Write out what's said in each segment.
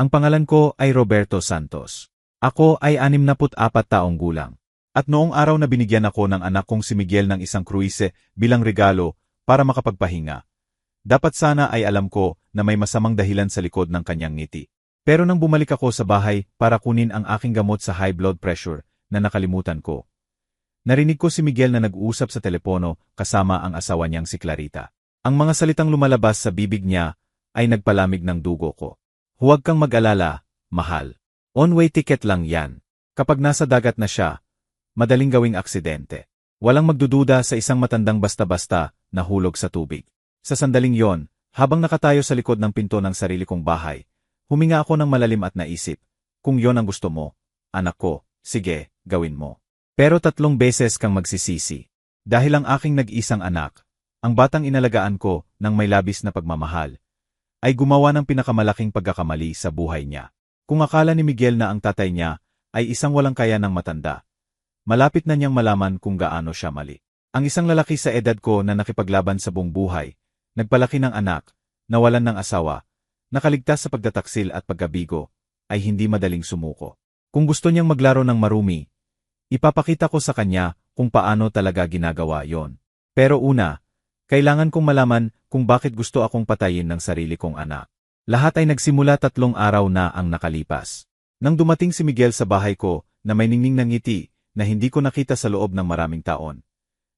Ang pangalan ko ay Roberto Santos. Ako ay 64 taong gulang. At noong araw na binigyan ako ng anak kong si Miguel ng isang kruise bilang regalo para makapagpahinga. Dapat sana ay alam ko na may masamang dahilan sa likod ng kanyang ngiti. Pero nang bumalik ako sa bahay para kunin ang aking gamot sa high blood pressure na nakalimutan ko, narinig ko si Miguel na nag-uusap sa telepono kasama ang asawa niyang si Clarita. Ang mga salitang lumalabas sa bibig niya ay nagpalamig ng dugo ko. Huwag kang mag-alala, mahal. On-way ticket lang yan. Kapag nasa dagat na siya, madaling gawing aksidente. Walang magdududa sa isang matandang basta-basta na hulog sa tubig. Sa sandaling yon, habang nakatayo sa likod ng pinto ng sarili kong bahay, huminga ako ng malalim at naisip, kung yon ang gusto mo, anak ko, sige, gawin mo. Pero 3 beses kang magsisisi. Dahil ang aking nag-isang anak, ang batang inalagaan ko ng may labis na pagmamahal, ay gumawa ng pinakamalaking pagkakamali sa buhay niya. Kung akala ni Miguel na ang tatay niya ay isang walang kaya ng matanda, malapit na niyang malaman kung gaano siya mali. Ang isang lalaki sa edad ko na nakipaglaban sa buong buhay, nagpalaki ng anak, nawalan ng asawa, nakaligtas sa pagtataksil at pagkabigo, ay hindi madaling sumuko. Kung gusto niyang maglaro ng marumi, ipapakita ko sa kanya kung paano talaga ginagawa yon. Pero una, kailangan kong malaman kung bakit gusto akong patayin ng sarili kong anak. Lahat ay nagsimula 3 araw na ang nakalipas. Nang dumating si Miguel sa bahay ko na may ningning ng ngiti na hindi ko nakita sa loob ng maraming taon,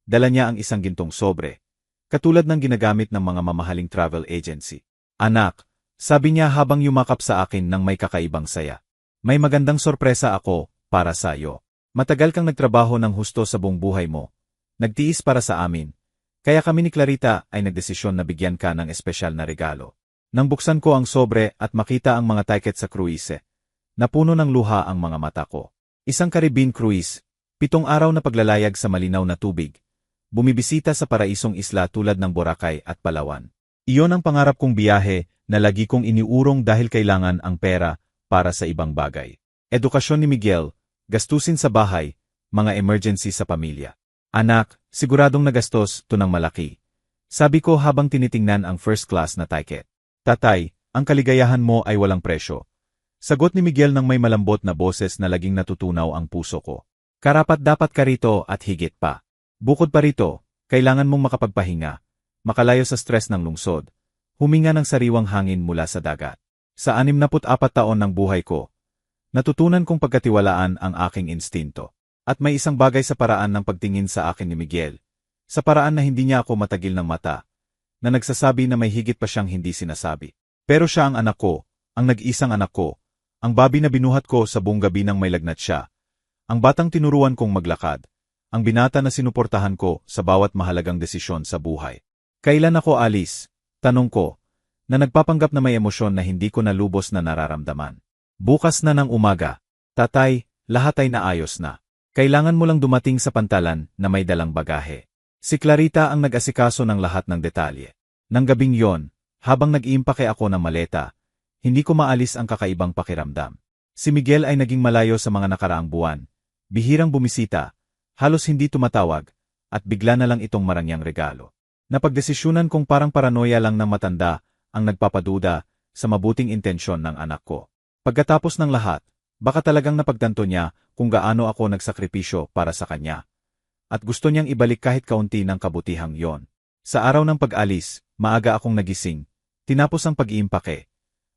dala niya ang isang gintong sobre, katulad ng ginagamit ng mga mamahaling travel agency. Anak, sabi niya habang yumakap sa akin ng may kakaibang saya. May magandang sorpresa ako para sa iyo. Matagal kang nagtrabaho ng husto sa buong buhay mo. Nagtiis para sa amin. Kaya kami ni Clarita ay nagdesisyon na bigyan ka ng espesyal na regalo. Nang buksan ko ang sobre at makita ang mga ticket sa cruise, napuno ng luha ang mga mata ko. Isang Caribbean cruise, 7 araw na paglalayag sa malinaw na tubig. Bumibisita sa paraisong isla tulad ng Boracay at Palawan. Iyon ang pangarap kong biyahe na lagi kong iniurong dahil kailangan ang pera para sa ibang bagay. Edukasyon ni Miguel, gastusin sa bahay, mga emergency sa pamilya. Anak, siguradong nagastos to ng malaki. Sabi ko habang tinitingnan ang first class na ticket. Tatay, ang kaligayahan mo ay walang presyo. Sagot ni Miguel ng may malambot na boses na laging natutunaw ang puso ko. Karapat-dapat ka rito at higit pa. Bukod pa rito, kailangan mong makapagpahinga, makalayo sa stress ng lungsod, huminga ng sariwang hangin mula sa dagat. Sa 64 taon ng buhay ko, natutunan kong pagkatiwalaan ang aking instinto. At may isang bagay sa paraan ng pagtingin sa akin ni Miguel, sa paraan na hindi niya ako matagil ng mata, na nagsasabi na may higit pa siyang hindi sinasabi. Pero siya ang anak ko, ang nag-isang anak ko, ang babi na binuhat ko sa buong gabi nang may lagnat siya, ang batang tinuruan kong maglakad, ang binata na sinuportahan ko sa bawat mahalagang desisyon sa buhay. Kailan ako alis? Tanong ko, na nagpapanggap na may emosyon na hindi ko na lubos na nararamdaman. Bukas na ng umaga. Tatay, lahat ay naayos na. Kailangan mo lang dumating sa pantalan na may dalang bagahe. Si Clarita ang nag-asikaso ng lahat ng detalye. Nang gabing yon, habang nag-iimpake ako ng maleta, hindi ko maalis ang kakaibang pakiramdam. Si Miguel ay naging malayo sa mga nakaraang buwan, bihirang bumisita, halos hindi tumatawag, at bigla na lang itong marangyang regalo. Napagdesisyunan kong parang paranoia lang ng matanda ang nagpapaduda sa mabuting intensyon ng anak ko. Pagkatapos ng lahat, baka talagang napagtanto niya kung gaano ako nagsakripisyo para sa kanya. At gusto niyang ibalik kahit kaunti ng kabutihang yon. Sa araw ng pag-alis, maaga akong nagising, tinapos ang pag-iimpake.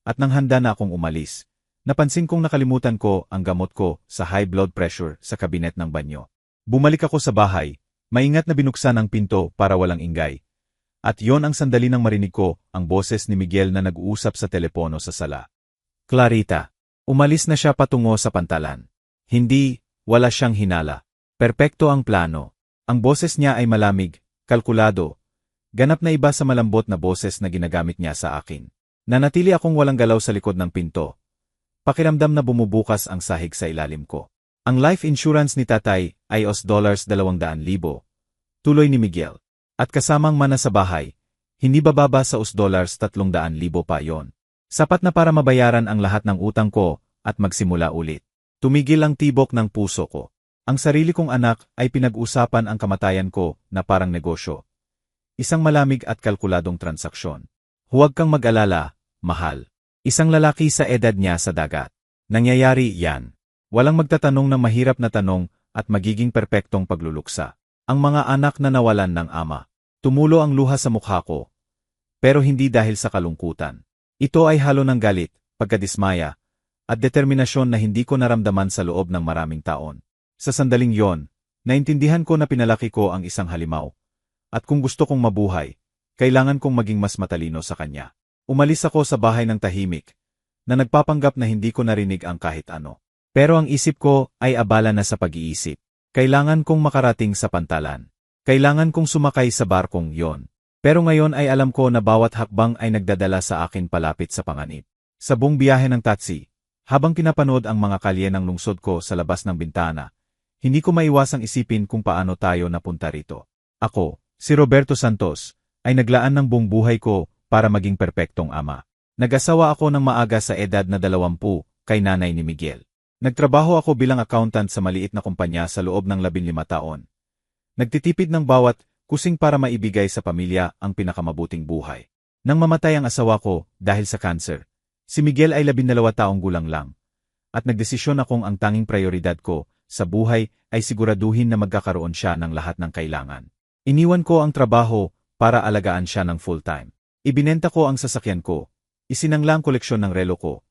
At nang handa na akong umalis, napansin kong nakalimutan ko ang gamot ko sa high blood pressure sa kabinet ng banyo. Bumalik ako sa bahay, maingat na binuksan ang pinto para walang ingay. At yon ang sandali nang marinig ko ang boses ni Miguel na nag-uusap sa telepono sa sala. Clarita, umalis na siya patungo sa pantalan. Hindi, wala siyang hinala. Perpekto ang plano. Ang boses niya ay malamig, kalkulado. Ganap na iba sa malambot na boses na ginagamit niya sa akin. Nanatili akong walang galaw sa likod ng pinto. Pakiramdam na bumubukas ang sahig sa ilalim ko. Ang life insurance ni tatay ay $200,000, tuloy ni Miguel. At kasamang mana sa bahay, hindi bababa sa $300,000 pa yon. Sapat na para mabayaran ang lahat ng utang ko at magsimula ulit. Tumigil ang tibok ng puso ko. Ang sarili kong anak ay pinag-usapan ang kamatayan ko na parang negosyo. Isang malamig at kalkuladong transaksyon. Huwag kang mag-alala, mahal. Isang lalaki sa edad niya sa dagat. Nangyayari yan. Walang magtatanong ng mahirap na tanong at magiging perpektong pagluluksa. Ang mga anak na nawalan ng ama. Tumulo ang luha sa mukha ko. Pero hindi dahil sa kalungkutan. Ito ay halo ng galit, pagkadismaya, at determinasyon na hindi ko naramdaman sa loob ng maraming taon. Sa sandaling yon, naintindihan ko na pinalaki ko ang isang halimaw. At kung gusto kong mabuhay, kailangan kong maging mas matalino sa kanya. Umalis ako sa bahay ng tahimik, na nagpapanggap na hindi ko narinig ang kahit ano. Pero ang isip ko ay abala na sa pag-iisip. Kailangan kong makarating sa pantalan. Kailangan kong sumakay sa barkong yon. Pero ngayon ay alam ko na bawat hakbang ay nagdadala sa akin palapit sa panganib. Sa buong biyahe ng taxi, habang pinapanood ang mga kalye ng lungsod ko sa labas ng bintana, hindi ko maiwasang isipin kung paano tayo napunta rito. Ako, si Roberto Santos, ay naglaan ng buong buhay ko para maging perpektong ama. Nag-asawa ako ng maaga sa edad na 20 kay nanay ni Miguel. Nagtrabaho ako bilang accountant sa maliit na kumpanya sa loob ng 15 taon. Nagtitipid ng bawat kusing para maibigay sa pamilya ang pinakamabuting buhay. Nang mamatay ang asawa ko dahil sa cancer, si Miguel ay 12 taong gulang lang. At nagdesisyon akong ang tanging prioridad ko sa buhay ay siguraduhin na magkakaroon siya ng lahat ng kailangan. Iniwan ko ang trabaho para alagaan siya ng full-time. Ibinenta ko ang sasakyan ko, isinangla ang koleksyon ng relo ko.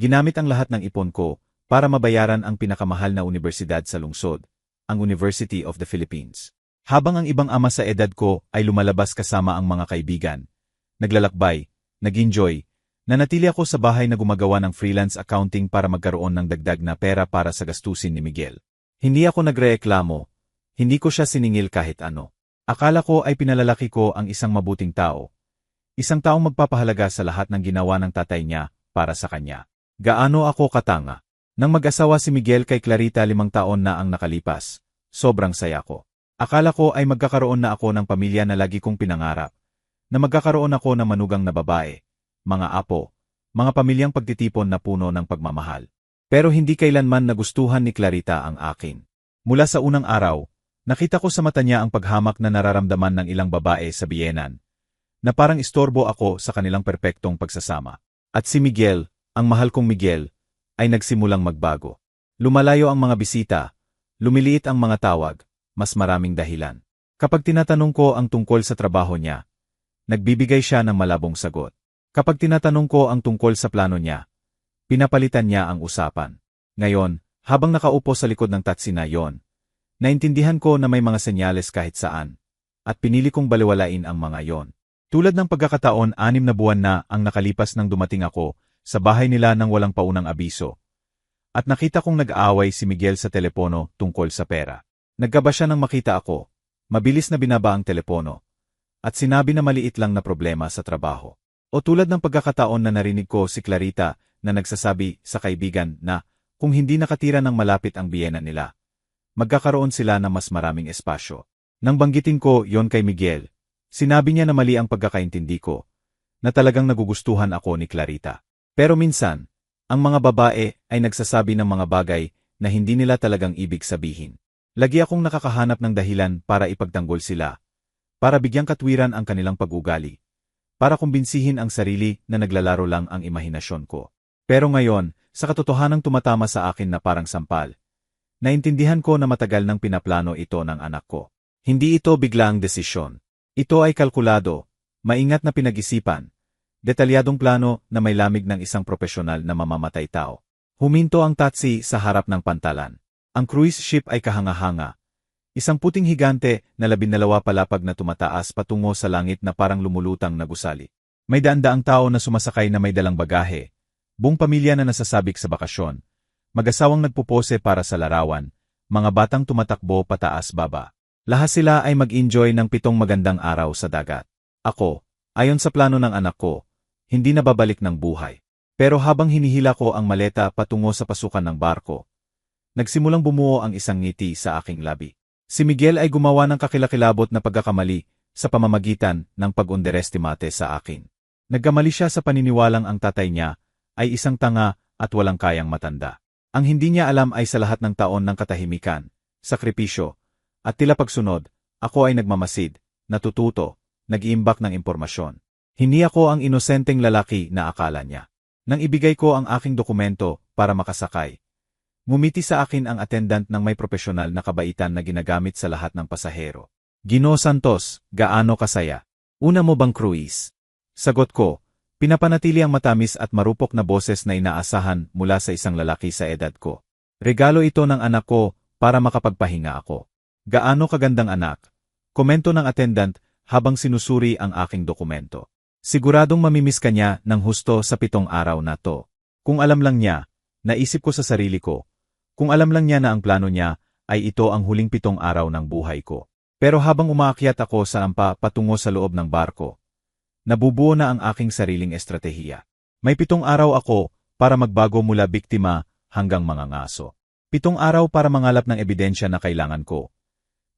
Ginamit ang lahat ng ipon ko para mabayaran ang pinakamahal na universidad sa lungsod, ang University of the Philippines. Habang ang ibang ama sa edad ko ay lumalabas kasama ang mga kaibigan, naglalakbay, nag-enjoy, nanatili ako sa bahay na gumagawa ng freelance accounting para magkaroon ng dagdag na pera para sa gastusin ni Miguel. Hindi ako nagreeklamo, hindi ko siya siningil kahit ano. Akala ko ay pinalalaki ko ang isang mabuting tao. Isang taong magpapahalaga sa lahat ng ginawa ng tatay niya para sa kanya. Gaano ako katanga. Nang mag-asawa si Miguel kay Clarita 5 taon na ang nakalipas, sobrang saya ko. Akala ko ay magkakaroon na ako ng pamilya na lagi kong pinangarap, na magkakaroon ako ng manugang na babae, mga apo, mga pamilyang pagtitipon na puno ng pagmamahal. Pero hindi kailanman nagustuhan ni Clarita ang akin. Mula sa unang araw, nakita ko sa mata niya ang paghamak na nararamdaman ng ilang babae sa biyenan, na parang istorbo ako sa kanilang perpektong pagsasama. At si Miguel, ang mahal kong Miguel, ay nagsimulang magbago. Lumalayo ang mga bisita, lumiliit ang mga tawag, mas maraming dahilan. Kapag tinatanong ko ang tungkol sa trabaho niya, nagbibigay siya ng malabong sagot. Kapag tinatanong ko ang tungkol sa plano niya, pinapalitan niya ang usapan. Ngayon, habang nakaupo sa likod ng taxi na yon, naintindihan ko na may mga senyales kahit saan, at pinili kong baliwalain ang mga yon. Tulad ng pagkakataon 6 na buwan na ang nakalipas nang dumating ako sa bahay nila nang walang paunang abiso. At nakita kong nag-aaway si Miguel sa telepono tungkol sa pera. Nagkaba siya nang makita ako, mabilis na binaba ang telepono, at sinabi na maliit lang na problema sa trabaho. O tulad ng pagkakataon na narinig ko si Clarita na nagsasabi sa kaibigan na kung hindi nakatira ng malapit ang biyena nila, magkakaroon sila ng mas maraming espasyo. Nang banggitin ko yon kay Miguel, sinabi niya na mali ang pagkakaintindi ko, na talagang nagugustuhan ako ni Clarita. Pero minsan, ang mga babae ay nagsasabi ng mga bagay na hindi nila talagang ibig sabihin. Lagi akong nakakahanap ng dahilan para ipagtanggol sila, para bigyang katwiran ang kanilang pag-ugali, para kumbinsihin ang sarili na naglalaro lang ang imahinasyon ko. Pero ngayon, sa katotohanang tumatama sa akin na parang sampal, naintindihan ko na matagal nang pinaplano ito ng anak ko. Hindi ito biglaang desisyon. Ito ay kalkulado, maingat na pinag-isipan, detalyadong plano na may lamig ng isang profesional na mamamatay tao. Huminto ang taxi sa harap ng pantalan. Ang cruise ship ay kahanga-hanga. Isang puting higante na 12 palapag na tumataas patungo sa langit na parang lumulutang na gusali. May daan-daang tao na sumasakay na may dalang bagahe, buong pamilya na nasasabik sa bakasyon, mag-asawang nagpupose para sa larawan, mga batang tumatakbo pataas-baba. Lahat sila ay mag-enjoy ng 7 magandang araw sa dagat. Ako, ayon sa plano ng anak ko, hindi na babalik ng buhay. Pero habang hinihila ko ang maleta patungo sa pasukan ng barko, nagsimulang bumuo ang isang ngiti sa aking labi. Si Miguel ay gumawa ng kakilakilabot na pagkakamali sa pamamagitan ng pag-underestimate sa akin. Nagkamali siya sa paniniwalang ang tatay niya ay isang tanga at walang kayang matanda. Ang hindi niya alam ay sa lahat ng taon ng katahimikan, sakripisyo, at tila pagsunod, ako ay nagmamasid, natututo, nag-iimbak ng impormasyon. Hindi ako ang inosenteng lalaki na akala niya. Nang ibigay ko ang aking dokumento para makasakay, ngumiti sa akin ang attendant ng may propesyonal na kabaitan na ginagamit sa lahat ng pasahero. Ginoo Santos, gaano kasaya? Una mo bang cruise? Sagot ko, pinapanatili ang matamis at marupok na boses na inaasahan mula sa isang lalaki sa edad ko. Regalo ito ng anak ko para makapagpahinga ako. Gaano kagandang anak? Komento ng attendant habang sinusuri ang aking dokumento. Siguradong mamimiss ka niya ng husto sa 7 araw na to. Kung alam lang niya, naisip ko sa sarili ko, kung alam lang niya na ang plano niya ay ito ang huling 7 araw ng buhay ko. Pero habang umaakyat ako sa ampa patungo sa loob ng barko, nabubuo na ang aking sariling estratehiya. May 7 araw ako para magbago mula biktima hanggang mangangaso. 7 araw para mangalap ng ebidensya na kailangan ko.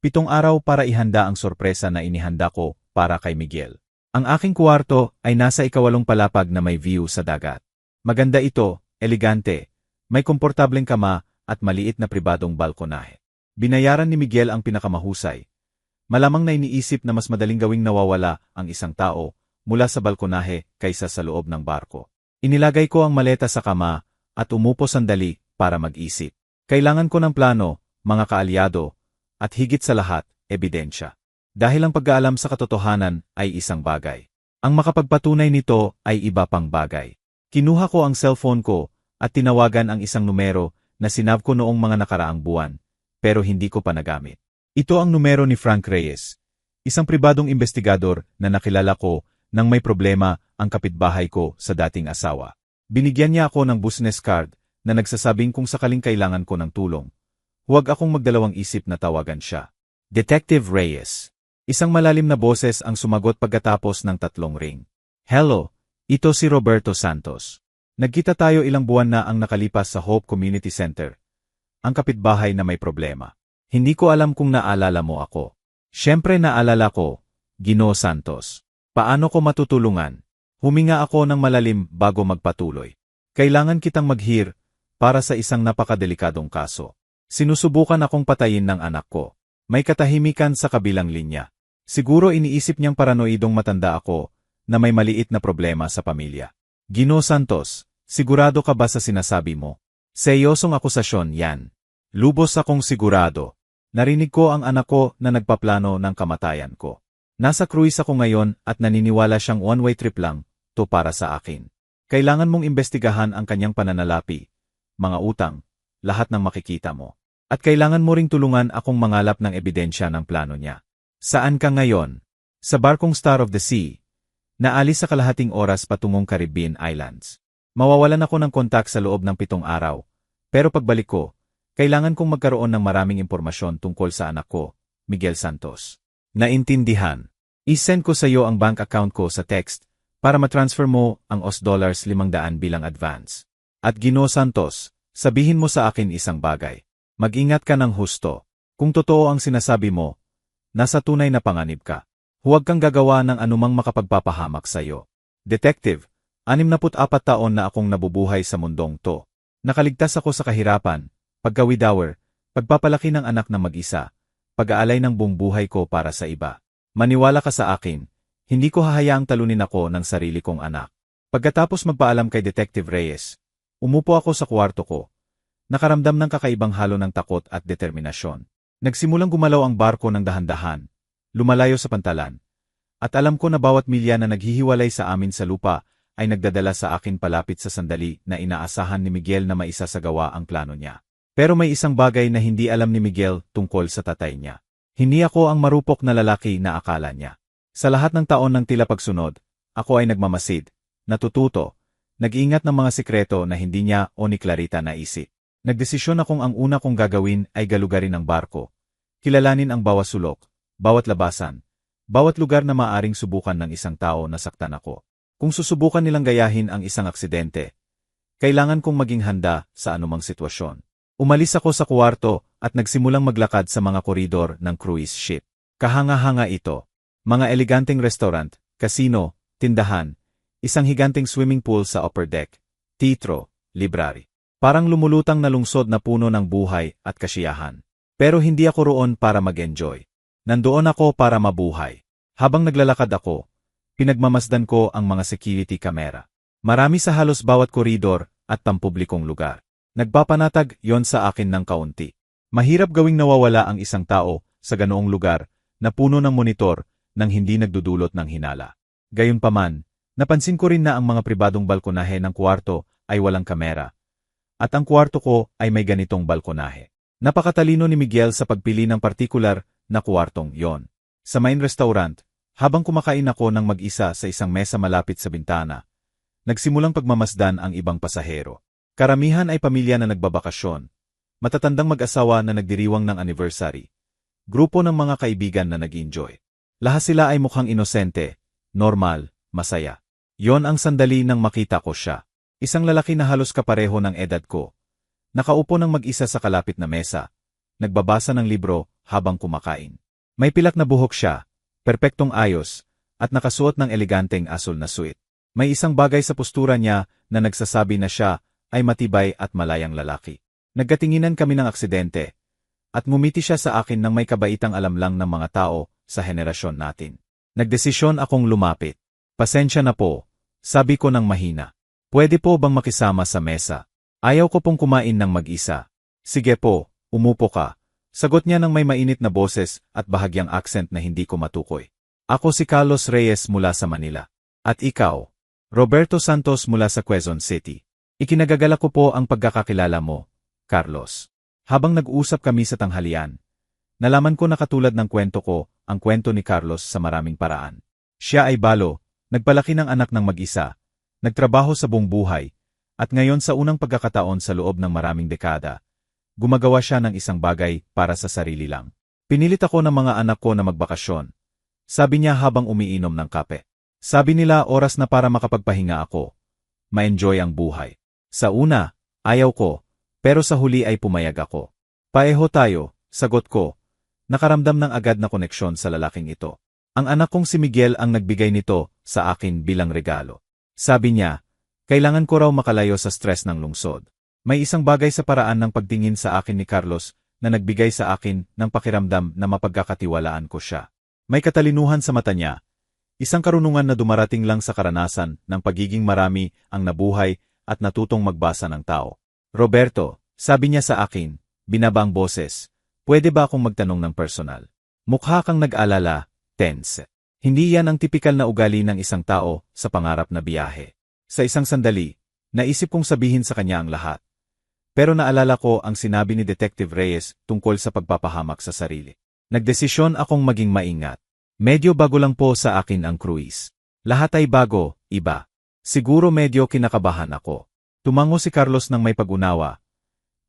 7 araw para ihanda ang sorpresa na inihanda ko para kay Miguel. Ang aking kwarto ay nasa 8 palapag na may view sa dagat. Maganda ito, elegante, may komportableng kama at maliit na pribadong balkonahe. Binayaran ni Miguel ang pinakamahusay. Malamang na iniisip na mas madaling gawing nawawala ang isang tao mula sa balkonahe kaysa sa loob ng barko. Inilagay ko ang maleta sa kama at umupo sandali para mag-isip. Kailangan ko ng plano, mga kaalyado, at higit sa lahat, ebidensya. Dahil ang pag-aalam sa katotohanan ay isang bagay. Ang makapagpatunay nito ay iba pang bagay. Kinuha ko ang cellphone ko at tinawagan ang isang numero na sinave ko noong mga nakaraang buwan, pero hindi ko pa nagamit. Ito ang numero ni Frank Reyes, isang pribadong investigador na nakilala ko nang may problema ang kapitbahay ko sa dating asawa. Binigyan niya ako ng business card na nagsasabing kung sakaling kailangan ko ng tulong, huwag akong magdalawang isip na tawagan siya. Detective Reyes. Isang malalim na boses ang sumagot pagkatapos ng 3 ring. Hello, ito si Roberto Santos. Nagkita tayo ilang buwan na ang nakalipas sa Hope Community Center. Ang kapitbahay na may problema. Hindi ko alam kung naalala mo ako. Siyempre naalala ko, Ginoo Santos. Paano ko matutulungan? Huminga ako ng malalim bago magpatuloy. Kailangan kitang maghir para sa isang napakadelikadong kaso. Sinusubukan akong patayin ng anak ko. May katahimikan sa kabilang linya. Siguro iniisip niyang paranoidong matanda ako na may maliit na problema sa pamilya. Ginoo Santos, sigurado ka ba sa sinasabi mo? Seryosong akusasyon yan. Lubos akong sigurado. Narinig ko ang anak ko na nagpaplano ng kamatayan ko. Nasa cruise ako ngayon at naniniwala siyang one-way trip lang, to para sa akin. Kailangan mong imbestigahan ang kanyang pananalapi, mga utang, lahat ng makikita mo. At kailangan mo ring tulungan akong mangalap ng ebidensya ng plano niya. Saan ka ngayon? Sa barkong Star of the Sea. Naalis sa kalahating oras patungong Caribbean Islands. Mawawalan ako ng kontak sa loob ng 7 araw, pero pagbalik ko, kailangan kong magkaroon ng maraming impormasyon tungkol sa anak ko, Miguel Santos. Naintindihan. I-send ko sa iyo ang bank account ko sa text para matransfer mo ang $500 bilang advance. At Ginoo Santos, sabihin mo sa akin isang bagay. Mag-ingat ka ng husto. Kung totoo ang sinasabi mo, nasa tunay na panganib ka. Huwag kang gagawa ng anumang makapagpapahamak sa iyo. Detective, 64 taon na akong nabubuhay sa mundong to. Nakaligtas ako sa kahirapan, pagkawidower, pagpapalaki ng anak na mag-isa, pag-aalay ng buong buhay ko para sa iba. Maniwala ka sa akin, hindi ko hahayaang talunin ako ng sarili kong anak. Pagkatapos magpaalam kay Detective Reyes, umupo ako sa kwarto ko. Nakaramdam ng kakaibang halo ng takot at determinasyon. Nagsimulang gumalaw ang barko ng dahan-dahan, lumalayo sa pantalan. At alam ko na bawat milya na naghihiwalay sa amin sa lupa ay nagdadala sa akin palapit sa sandali na inaasahan ni Miguel na maisasagawa ang plano niya. Pero may isang bagay na hindi alam ni Miguel tungkol sa tatay niya. Hindi ako ang marupok na lalaki na akala niya. Sa lahat ng taon ng tila pagsunod, ako ay nagmamasid, natututo, nag-iingat ng mga sikreto na hindi niya o ni Clarita naisip. Nagdesisyon akong ang una kong gagawin ay galugarin ang barko. Kilalanin ang bawat sulok, bawat labasan, bawat lugar na maaring subukan ng isang tao na saktan ako. Kung susubukan nilang gayahin ang isang aksidente, kailangan kong maging handa sa anumang sitwasyon. Umalis ako sa kwarto at nagsimulang maglakad sa mga koridor ng cruise ship. Kahanga-hanga ito. Mga eleganteng restaurant, casino, tindahan, isang higanting swimming pool sa upper deck, teatro, library. Parang lumulutang na lungsod na puno ng buhay at kasiyahan. Pero hindi ako roon para mag-enjoy. Nandoon ako para mabuhay. Habang naglalakad ako, pinagmamasdan ko ang mga security camera. Marami sa halos bawat koridor at pampublikong lugar. Nagpapanatag yon sa akin ng kaunti. Mahirap gawing nawawala ang isang tao sa ganoong lugar na puno ng monitor nang hindi nagdudulot ng hinala. Gayunpaman, napansin ko rin na ang mga pribadong balkonahe ng kwarto ay walang kamera. At ang kwarto ko ay may ganitong balkonahe. Napakatalino ni Miguel sa pagpili ng partikular na kwartong yon. Sa main restaurant, habang kumakain ako ng mag-isa sa isang mesa malapit sa bintana, nagsimulang pagmamasdan ang ibang pasahero. Karamihan ay pamilya na nagbabakasyon, matatandang mag-asawa na nagdiriwang ng anniversary, grupo ng mga kaibigan na nag-enjoy. Lahat sila ay mukhang inosente, normal, masaya. Yon ang sandali nang makita ko siya. Isang lalaki na halos kapareho ng edad ko. Nakaupo ng mag-isa sa kalapit na mesa, nagbabasa ng libro habang kumakain. May pilak na buhok siya, perpektong ayos, at nakasuot ng eleganteng asul na suit. May isang bagay sa postura niya na nagsasabi na siya ay matibay at malayang lalaki. Nagkatinginan kami ng aksidente, at ngumiti siya sa akin nang may kabaitang alam lang ng mga tao sa henerasyon natin. Nagdesisyon akong lumapit. Pasensya na po, sabi ko ng mahina. Pwede po bang makisama sa mesa? Ayaw ko pong kumain ng mag-isa. Sige po, umupo ka. Sagot niya ng may mainit na boses at bahagyang accent na hindi ko matukoy. Ako si Carlos Reyes mula sa Manila. At ikaw? Roberto Santos mula sa Quezon City. Ikinagagala ko po ang pagkakakilala mo, Carlos. Habang nag-uusap kami sa tanghalian, nalaman ko na katulad ng kwento ko, ang kwento ni Carlos sa maraming paraan. Siya ay balo, nagpalaki ng anak ng mag-isa, nagtrabaho sa buong buhay, at ngayon sa unang pagkakataon sa loob ng maraming dekada, gumagawa siya ng isang bagay para sa sarili lang. Pinilit ako ng mga anak ko na magbakasyon. Sabi niya habang umiinom ng kape. Sabi nila oras na para makapagpahinga ako. Ma-enjoy ang buhay. Sa una, ayaw ko, pero sa huli ay pumayag ako. Paeho tayo, sagot ko. Nakaramdam ng agad na koneksyon sa lalaking ito. Ang anak kong si Miguel ang nagbigay nito sa akin bilang regalo. Sabi niya, kailangan ko raw makalayo sa stress ng lungsod. May isang bagay sa paraan ng pagtingin sa akin ni Carlos na nagbigay sa akin ng pakiramdam na mapagkakatiwalaan ko siya. May katalinuhan sa mata niya. Isang karunungan na dumarating lang sa karanasan ng pagiging marami ang nabuhay at natutong magbasa ng tao. Roberto, sabi niya sa akin, binaba ang boses, pwede ba akong magtanong ng personal? Mukha kang nag-alala, tense. Hindi yan ang tipikal na ugali ng isang tao sa pangarap na biyahe. Sa isang sandali, naisip kong sabihin sa kanya ang lahat. Pero naalala ko ang sinabi ni Detective Reyes tungkol sa pagpapahamak sa sarili. Nagdesisyon akong maging maingat. Medyo bago lang po sa akin ang cruise. Lahat ay bago, iba. Siguro medyo kinakabahan ako. Tumango si Carlos ng may pag-unawa.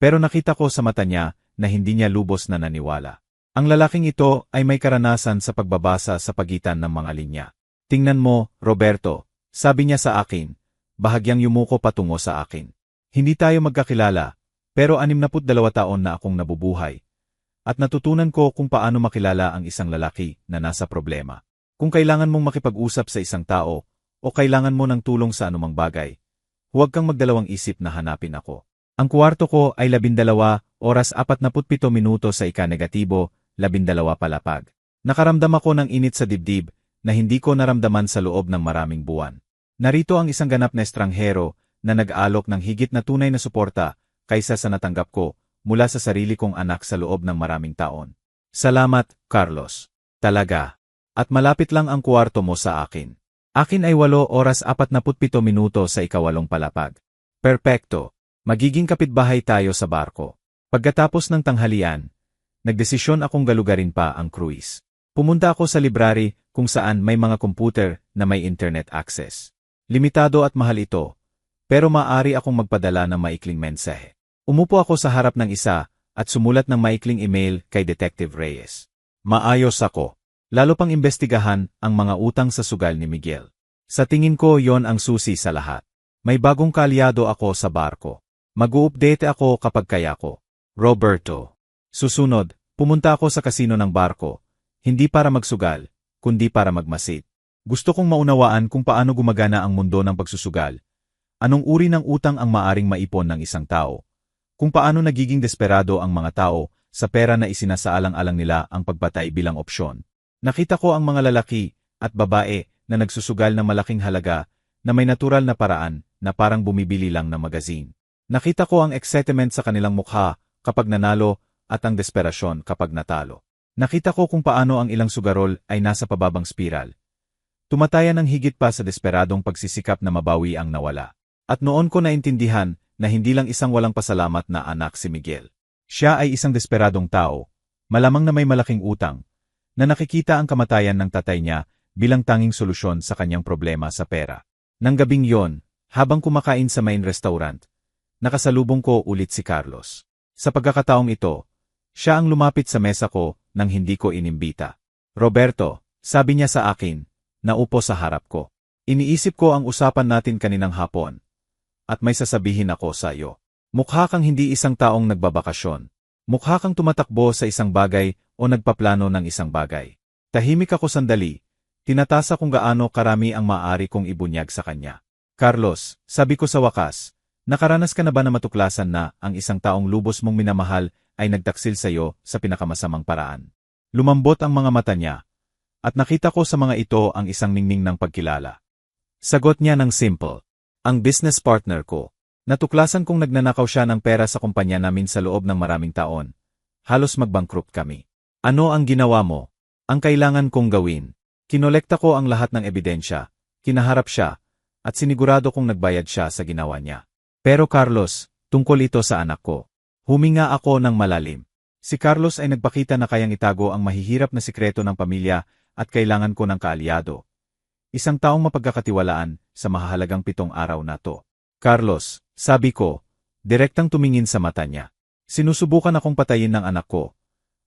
Pero nakita ko sa mata niya na hindi niya lubos na naniwala. Ang lalaking ito ay may karanasan sa pagbabasa sa pagitan ng mga linya. Tingnan mo, Roberto, sabi niya sa akin, bahagyang yumuko patungo sa akin. Hindi tayo magkakilala, pero 62 taon na akong nabubuhay. At natutunan ko kung paano makilala ang isang lalaki na nasa problema. Kung kailangan mong makipag-usap sa isang tao, o kailangan mo ng tulong sa anumang bagay, huwag kang magdalawang isip na hanapin ako. Ang kwarto ko ay 12 oras 47 minuto sa ika-negatibo, 12 palapag. Nakaramdam ako ng init sa dibdib na hindi ko naramdaman sa loob ng maraming buwan. Narito ang isang ganap na estranghero na nag-aalok ng higit na tunay na suporta kaysa sa natanggap ko mula sa sarili kong anak sa loob ng maraming taon. Salamat, Carlos. Talaga. At malapit lang ang kwarto mo sa akin. Akin ay 8 oras 47 minuto sa ika-8 palapag. Perpekto. Magiging kapitbahay tayo sa barko. Pagkatapos ng tanghalian, nagdesisyon akong galugarin pa ang cruise. Pumunta ako sa library kung saan may mga computer na may internet access. Limitado at mahal ito, pero maaari akong magpadala ng maikling mensahe. Umupo ako sa harap ng isa at sumulat ng maikling email kay Detective Reyes. Maayos ako. Lalo pang imbestigahan ang mga utang sa sugal ni Miguel. Sa tingin ko yon ang susi sa lahat. May bagong kalyado ako sa barko. Mag-u-update ako kapag kaya ko. Roberto. Susunod, pumunta ako sa kasino ng barko. Hindi para magsugal, kundi para magmasid. Gusto kong maunawaan kung paano gumagana ang mundo ng pagsusugal. Anong uri ng utang ang maaring maipon ng isang tao? Kung paano nagiging desperado ang mga tao sa pera na isinasaalang-alang nila ang pagpatay bilang opsyon. Nakita ko ang mga lalaki at babae na nagsusugal ng malaking halaga na may natural na paraan na parang bumibili lang ng magazine. Nakita ko ang excitement sa kanilang mukha kapag nanalo at ang desperasyon kapag natalo. Nakita ko kung paano ang ilang sugarol ay nasa pababang spiral. Tumatayan ng higit pa sa desperadong pagsisikap na mabawi ang nawala. At noon ko naintindihan na hindi lang isang walang pasalamat na anak si Miguel. Siya ay isang desperadong tao, malamang na may malaking utang, na nakikita ang kamatayan ng tatay niya bilang tanging solusyon sa kanyang problema sa pera. Nang gabing yon, habang kumakain sa main restaurant, nakasalubong ko ulit si Carlos. Sa pagkakataong ito, siya ang lumapit sa mesa ko nang hindi ko inimbita. Roberto, sabi niya sa akin, naupo sa harap ko. Iniisip ko ang usapan natin kaninang hapon. At may sasabihin ako sa iyo. Mukha kang hindi isang taong nagbabakasyon. Mukha kang tumatakbo sa isang bagay o nagpaplano ng isang bagay. Tahimik ako sandali. Tinatasa kung gaano karami ang maaari kong ibunyag sa kanya. Carlos, sabi ko sa wakas, nakaranas ka na ba na matuklasan na ang isang taong lubos mong minamahal ay nagtaksil sa iyo sa pinakamasamang paraan? Lumambot ang mga mata niya, at nakita ko sa mga ito ang isang ningning ng pagkilala. Sagot niya ng simple. Ang business partner ko. Natuklasan kong nagnanakaw siya ng pera sa kumpanya namin sa loob ng maraming taon. Halos mag-bankrupt kami. Ano ang ginawa mo? Ang kailangan kong gawin. Kinolekta ko ang lahat ng ebidensya, kinaharap siya, at sinigurado kong nagbayad siya sa ginawa niya. Pero Carlos, tungkol ito sa anak ko. Huminga ako ng malalim. Si Carlos ay nagpakita na kayang itago ang mahihirap na sikreto ng pamilya at kailangan ko ng kaalyado. Isang taong mapagkakatiwalaan sa mahahalagang 7 araw na to. Carlos, sabi ko, direktang tumingin sa mata niya. Sinusubukan akong patayin ng anak ko.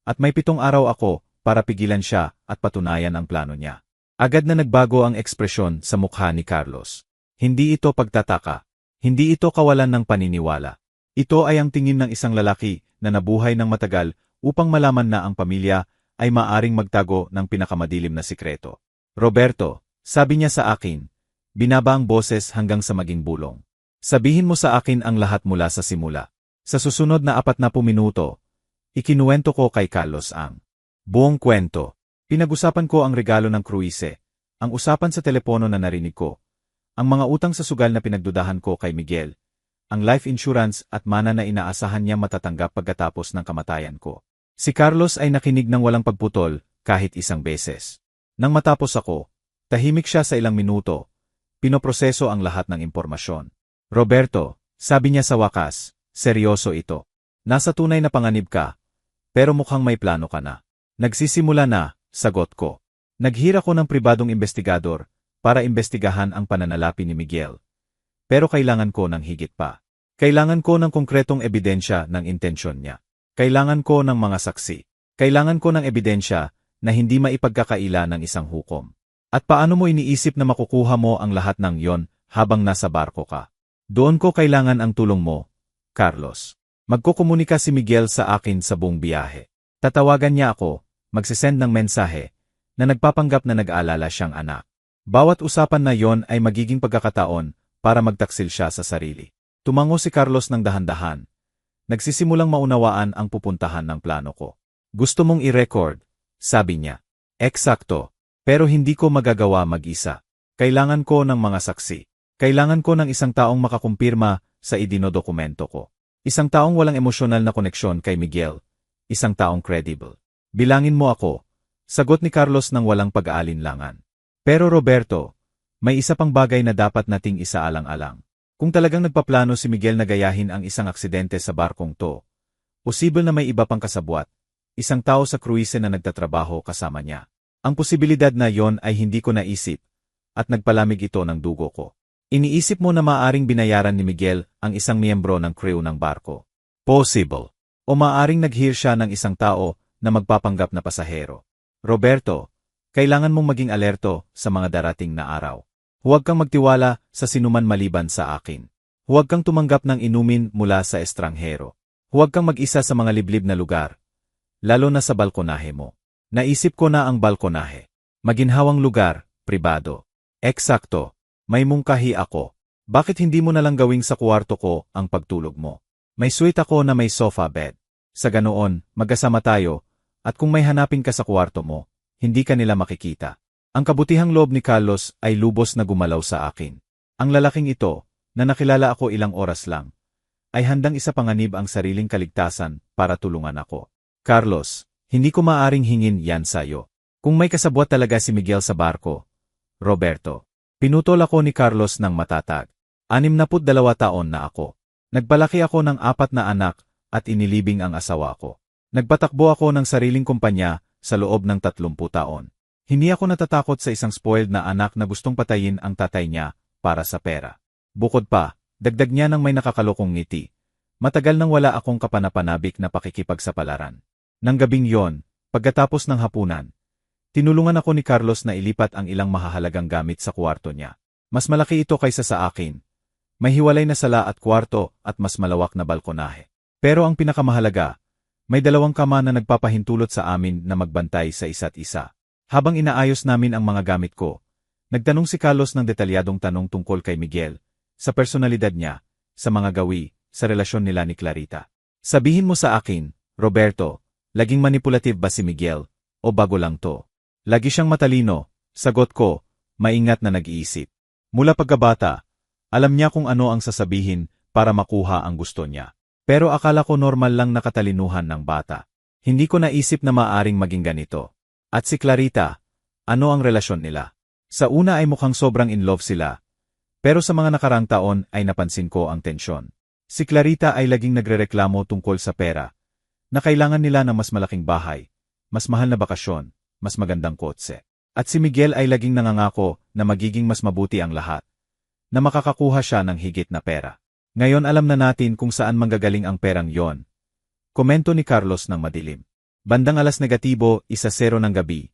At may 7 araw ako para pigilan siya at patunayan ang plano niya. Agad na nagbago ang ekspresyon sa mukha ni Carlos. Hindi ito pagtataka. Hindi ito kawalan ng paniniwala. Ito ay ang tingin ng isang lalaki na nabuhay ng matagal upang malaman na ang pamilya ay maaring magtago ng pinakamadilim na sikreto. Roberto, sabi niya sa akin, binaba ang boses hanggang sa maging bulong. Sabihin mo sa akin ang lahat mula sa simula. Sa susunod na 40 minuto, ikinuwento ko kay Carlos ang buong kwento. Pinag-usapan ko ang regalo ng kruise, ang usapan sa telepono na narinig ko, ang mga utang sa sugal na pinagdudahan ko kay Miguel, ang life insurance at mana na inaasahan niya matatanggap pagkatapos ng kamatayan ko. Si Carlos ay nakinig ng walang pagputol kahit isang beses. Nang matapos ako, tahimik siya sa ilang minuto, pinoproseso ang lahat ng impormasyon. Roberto, sabi niya sa wakas, seryoso ito. Nasa tunay na panganib ka, pero mukhang may plano ka na. Nagsisimula na, sagot ko. Naghira ko ng pribadong investigador para imbestigahan ang pananalapi ni Miguel. Pero kailangan ko ng higit pa. Kailangan ko ng konkretong ebidensya ng intensyon niya. Kailangan ko ng mga saksi. Kailangan ko ng ebidensya na hindi maipagkakaila ng isang hukom. At paano mo iniisip na makukuha mo ang lahat ng yon habang nasa barko ka? Doon ko kailangan ang tulong mo, Carlos. Magkukomunika si Miguel sa akin sa buong biyahe. Tatawagan niya ako, magsisend ng mensahe, na nagpapanggap na nag-aalala siyang anak. Bawat usapan na yon ay magiging pagkakataon para magtaksil siya sa sarili. Tumango si Carlos ng dahan-dahan. Nagsisimulang maunawaan ang pupuntahan ng plano ko. Gusto mong i-record, sabi niya. Eksakto. Pero hindi ko magagawa mag-isa. Kailangan ko ng mga saksi. Kailangan ko ng isang taong makakumpirma sa idinodokumento ko. Isang taong walang emosyonal na koneksyon kay Miguel. Isang taong credible. Bilangin mo ako. Sagot ni Carlos ng walang pag-aalinlangan. Pero Roberto, may isa pang bagay na dapat nating isaalang-alang. Kung talagang nagpaplano si Miguel na gayahin ang isang aksidente sa barkong to, posible na may iba pang kasabwat. Isang tao sa kruise na nagtatrabaho kasama niya. Ang posibilidad na yon ay hindi ko naisip, at nagpalamig ito ng dugo ko. Iniisip mo na maaaring binayaran ni Miguel ang isang miyembro ng crew ng barko. Possible. O maaaring nag-hire siya ng isang tao na magpapanggap na pasahero. Roberto, kailangan mong maging alerto sa mga darating na araw. Huwag kang magtiwala sa sinuman maliban sa akin. Huwag kang tumanggap ng inumin mula sa estranghero. Huwag kang mag-isa sa mga liblib na lugar, lalo na sa balkonahe mo. Naisip ko na ang balkonahe. Maginhawang lugar, pribado. Eksakto, may mungkahi ako. Bakit hindi mo na lang gawing sa kwarto ko ang pagtulog mo? May suite ako na may sofa bed. Sa ganoon, magkasama tayo, at kung may hanapin ka sa kwarto mo, hindi ka nila makikita. Ang kabutihang loob ni Carlos ay lubos na gumalaw sa akin. Ang lalaking ito, na nakilala ako ilang oras lang, ay handang isapanganib ang sariling kaligtasan para tulungan ako. Carlos, hindi ko maaring hingin yan sa'yo. Kung may kasabwat talaga si Miguel sa barko, Roberto. Pinutol ako ni Carlos ng matatag. 62 taon na ako. Nagpalaki ako ng 4 na anak at inilibing ang asawa ko. Nagpatakbo ako ng sariling kumpanya sa loob ng 30 taon. Hindi ako natatakot sa isang spoiled na anak na gustong patayin ang tatay niya para sa pera. Bukod pa, dagdag niya ng may nakakalokong ngiti. Matagal nang wala akong kapanapanabik na pakikipagsapalaran. Nang gabing yon, pagkatapos ng hapunan, tinulungan ako ni Carlos na ilipat ang ilang mahahalagang gamit sa kwarto niya. Mas malaki ito kaysa sa akin. May hiwalay na sala at kwarto at mas malawak na balkonahe. Pero ang pinakamahalaga, may 2 kama na nagpapahintulot sa amin na magbantay sa isa't isa. Habang inaayos namin ang mga gamit ko, nagtanong si Carlos ng detalyadong tanong tungkol kay Miguel, sa personalidad niya, sa mga gawi, sa relasyon nila ni Clarita. Sabihin mo sa akin, Roberto, laging manipulative ba si Miguel, o bago lang to? Lagi siyang matalino, sagot ko, maingat na nag-iisip. Mula pagkabata, alam niya kung ano ang sasabihin para makuha ang gusto niya. Pero akala ko normal lang na katalinuhan ng bata. Hindi ko naisip na maaring maging ganito. At si Clarita, ano ang relasyon nila? Sa una ay mukhang sobrang in love sila. Pero sa mga nakarang taon ay napansin ko ang tensyon. Si Clarita ay laging nagrereklamo tungkol sa pera, na kailangan nila ng mas malaking bahay, mas mahal na bakasyon, mas magandang kotse. At si Miguel ay laging nangangako na magiging mas mabuti ang lahat, na makakakuha siya ng higit na pera. Ngayon alam na natin kung saan manggagaling ang perang yon. Komento ni Carlos ng madilim. Bandang alas negatibo, 1:00 ng gabi.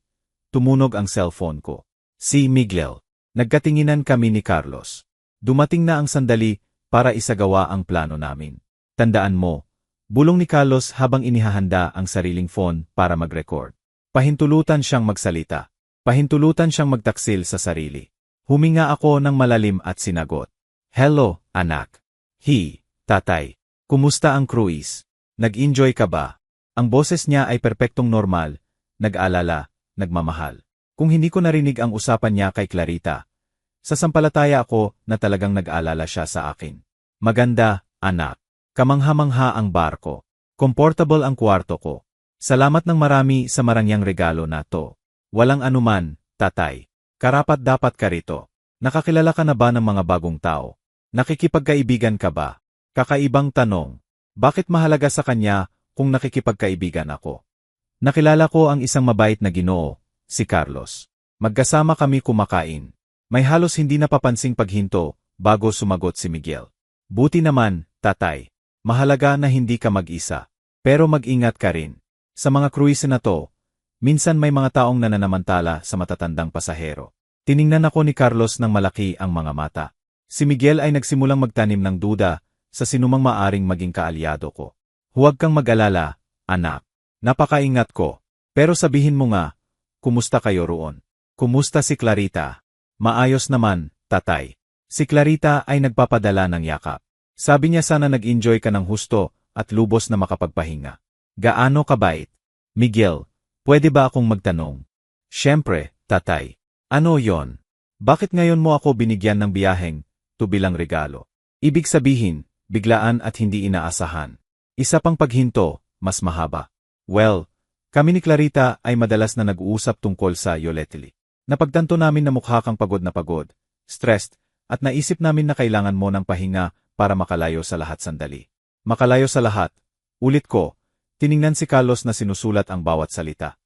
Tumunog ang cellphone ko. Si Miguel. Nagkatinginan kami ni Carlos. Dumating na ang sandali para isagawa ang plano namin. Tandaan mo, bulong ni Carlos habang inihahanda ang sariling phone para mag-record. Pahintulutan siyang magsalita. Pahintulutan siyang magtaksil sa sarili. Huminga ako ng malalim at sinagot. Hello, anak. Tatay. Kumusta ang cruise? Nag-enjoy ka ba? Ang boses niya ay perpektong normal, nag-alala, nagmamahal. Kung hindi ko narinig ang usapan niya kay Clarita, sasampalataya ako na talagang nag-alala siya sa akin. Maganda, anak. Kamangha-mangha ang barko. Comfortable ang kwarto ko. Salamat ng marami sa marangyang regalo na to. Walang anuman, tatay. Karapat-dapat ka rito. Nakakilala ka na ba ng mga bagong tao? Nakikipagkaibigan ka ba? Kakaibang tanong. Bakit mahalaga sa kanya kung nakikipagkaibigan ako? Nakilala ko ang isang mabait na Ginoo, si Carlos. Magkasama kami kumakain. May halos hindi napapansing paghinto bago sumagot si Miguel. Buti naman, tatay. Mahalaga na hindi ka mag-isa. Pero mag-ingat ka rin. Sa mga cruise na to, minsan may mga taong nananamantala sa matatandang pasahero. Tiningnan ako ni Carlos ng malaki ang mga mata. Si Miguel ay nagsimulang magtanim ng duda sa sinumang maaring maging kaalyado ko. Huwag kang mag-alala, anak. Napakaingat ko. Pero sabihin mo nga, kumusta kayo roon? Kumusta si Clarita? Maayos naman, tatay. Si Clarita ay nagpapadala ng yakap. Sabi niya sana nag-enjoy ka ng husto at lubos na makapagpahinga. Gaano kabait? Miguel, pwede ba akong magtanong? Siyempre, tatay. Ano yon? Bakit ngayon mo ako binigyan ng biyaheng bilang regalo? Ibig sabihin, biglaan at hindi inaasahan. Isa pang paghinto, mas mahaba. Well, kami ni Clarita ay madalas na nag-uusap tungkol sa Yoletili. Napagtanto namin na mukha kang pagod na pagod, stressed, at naisip namin na kailangan mo ng pahinga para makalayo sa lahat sandali. Makalayo sa lahat. Ulit ko, tiningnan si Carlos na sinusulat ang bawat salita.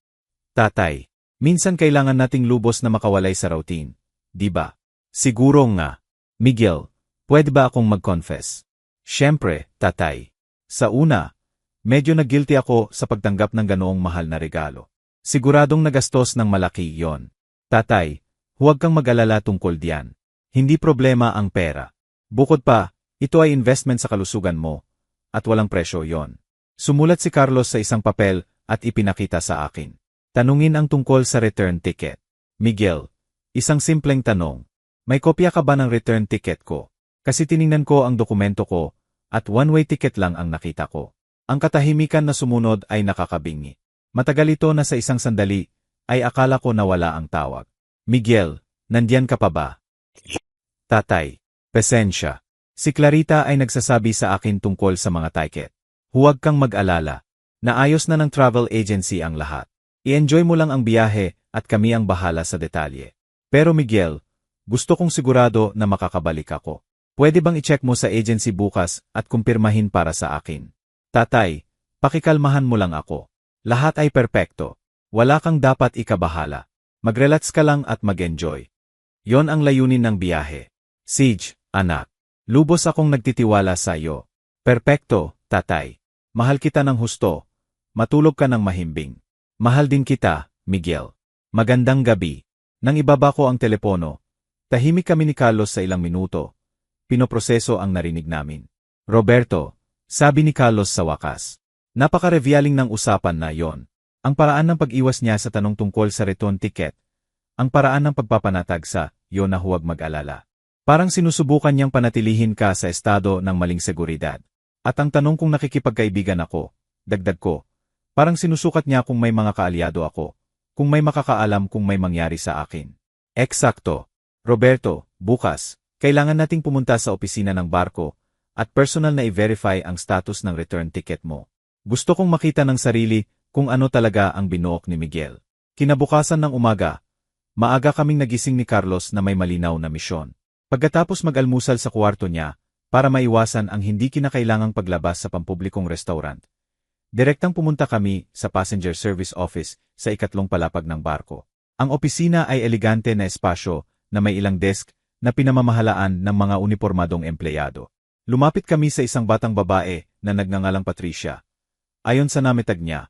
Tatay, minsan kailangan nating lubos na makawalay sa routine, di ba? Siguro nga. Miguel, pwede ba akong mag-confess? Siyempre, tatay. Sa una, medyo nag-guilty ako sa pagtanggap ng ganoong mahal na regalo. Siguradong nagastos ng malaki yon. Tatay, huwag kang mag-alala tungkol diyan. Hindi problema ang pera. Bukod pa, ito ay investment sa kalusugan mo, at walang presyo yon. Sumulat si Carlos sa isang papel at ipinakita sa akin. Tanungin ang tungkol sa return ticket. Miguel, isang simpleng tanong. May kopya ka ba ng return ticket ko? Kasi tiningnan ko ang dokumento ko, at one-way ticket lang ang nakita ko. Ang katahimikan na sumunod ay nakakabingi. Matagal ito na sa isang sandali, ay akala ko nawala ang tawag. Miguel, nandiyan ka pa ba? Tatay, Pasensya. Si Clarita ay nagsasabi sa akin tungkol sa mga ticket. Huwag kang mag-alala. Naayos na ng travel agency ang lahat. I-enjoy mo lang ang biyahe at kami ang bahala sa detalye. Pero Miguel, gusto kong sigurado na makakabalik ako. Pwede bang i-check mo sa agency bukas at kumpirmahin para sa akin? Tatay, pakikalmahan mo lang ako. Lahat ay perpekto. Wala kang dapat ikabahala. Mag-relax ka lang at mag-enjoy. Yon ang layunin ng biyahe. Siege, anak. Lubos akong nagtitiwala sa iyo. Perpekto, tatay. Mahal kita ng husto. Matulog ka ng mahimbing. Mahal din kita, Miguel. Magandang gabi. Nang ibaba ko ang telepono, tahimik kami ni Carlos sa ilang minuto. Pinoproseso ang narinig namin. Roberto, sabi ni Carlos sa wakas. Napaka-revealing ng usapan na yon. Ang paraan ng pag-iwas niya sa tanong tungkol sa return ticket. Ang paraan ng pagpapanatag sa, yon na huwag mag-alala. Parang sinusubukan niyang panatilihin ka sa estado ng maling seguridad. At ang tanong kung nakikipagkaibigan ako, dagdag ko, parang sinusukat niya kung may mga kaalyado ako, kung may makakaalam kung may mangyari sa akin. Eksakto. Roberto, bukas, kailangan nating pumunta sa opisina ng barko at personal na i-verify ang status ng return ticket mo. Gusto kong makita ng sarili kung ano talaga ang binuok ni Miguel. Kinabukasan ng umaga, maaga kaming nagising ni Carlos na may malinaw na misyon. Pagkatapos mag-almusal sa kwarto niya, para maiwasan ang hindi kinakailangang paglabas sa pampublikong restaurant, direktang pumunta kami sa passenger service office sa ikatlong palapag ng barko. Ang opisina ay elegante na espasyo na may ilang desk na pinamamahalaan ng mga unipormadong empleyado. Lumapit kami sa isang batang babae na nagngangalang Patricia. Ayon sa namitag niya,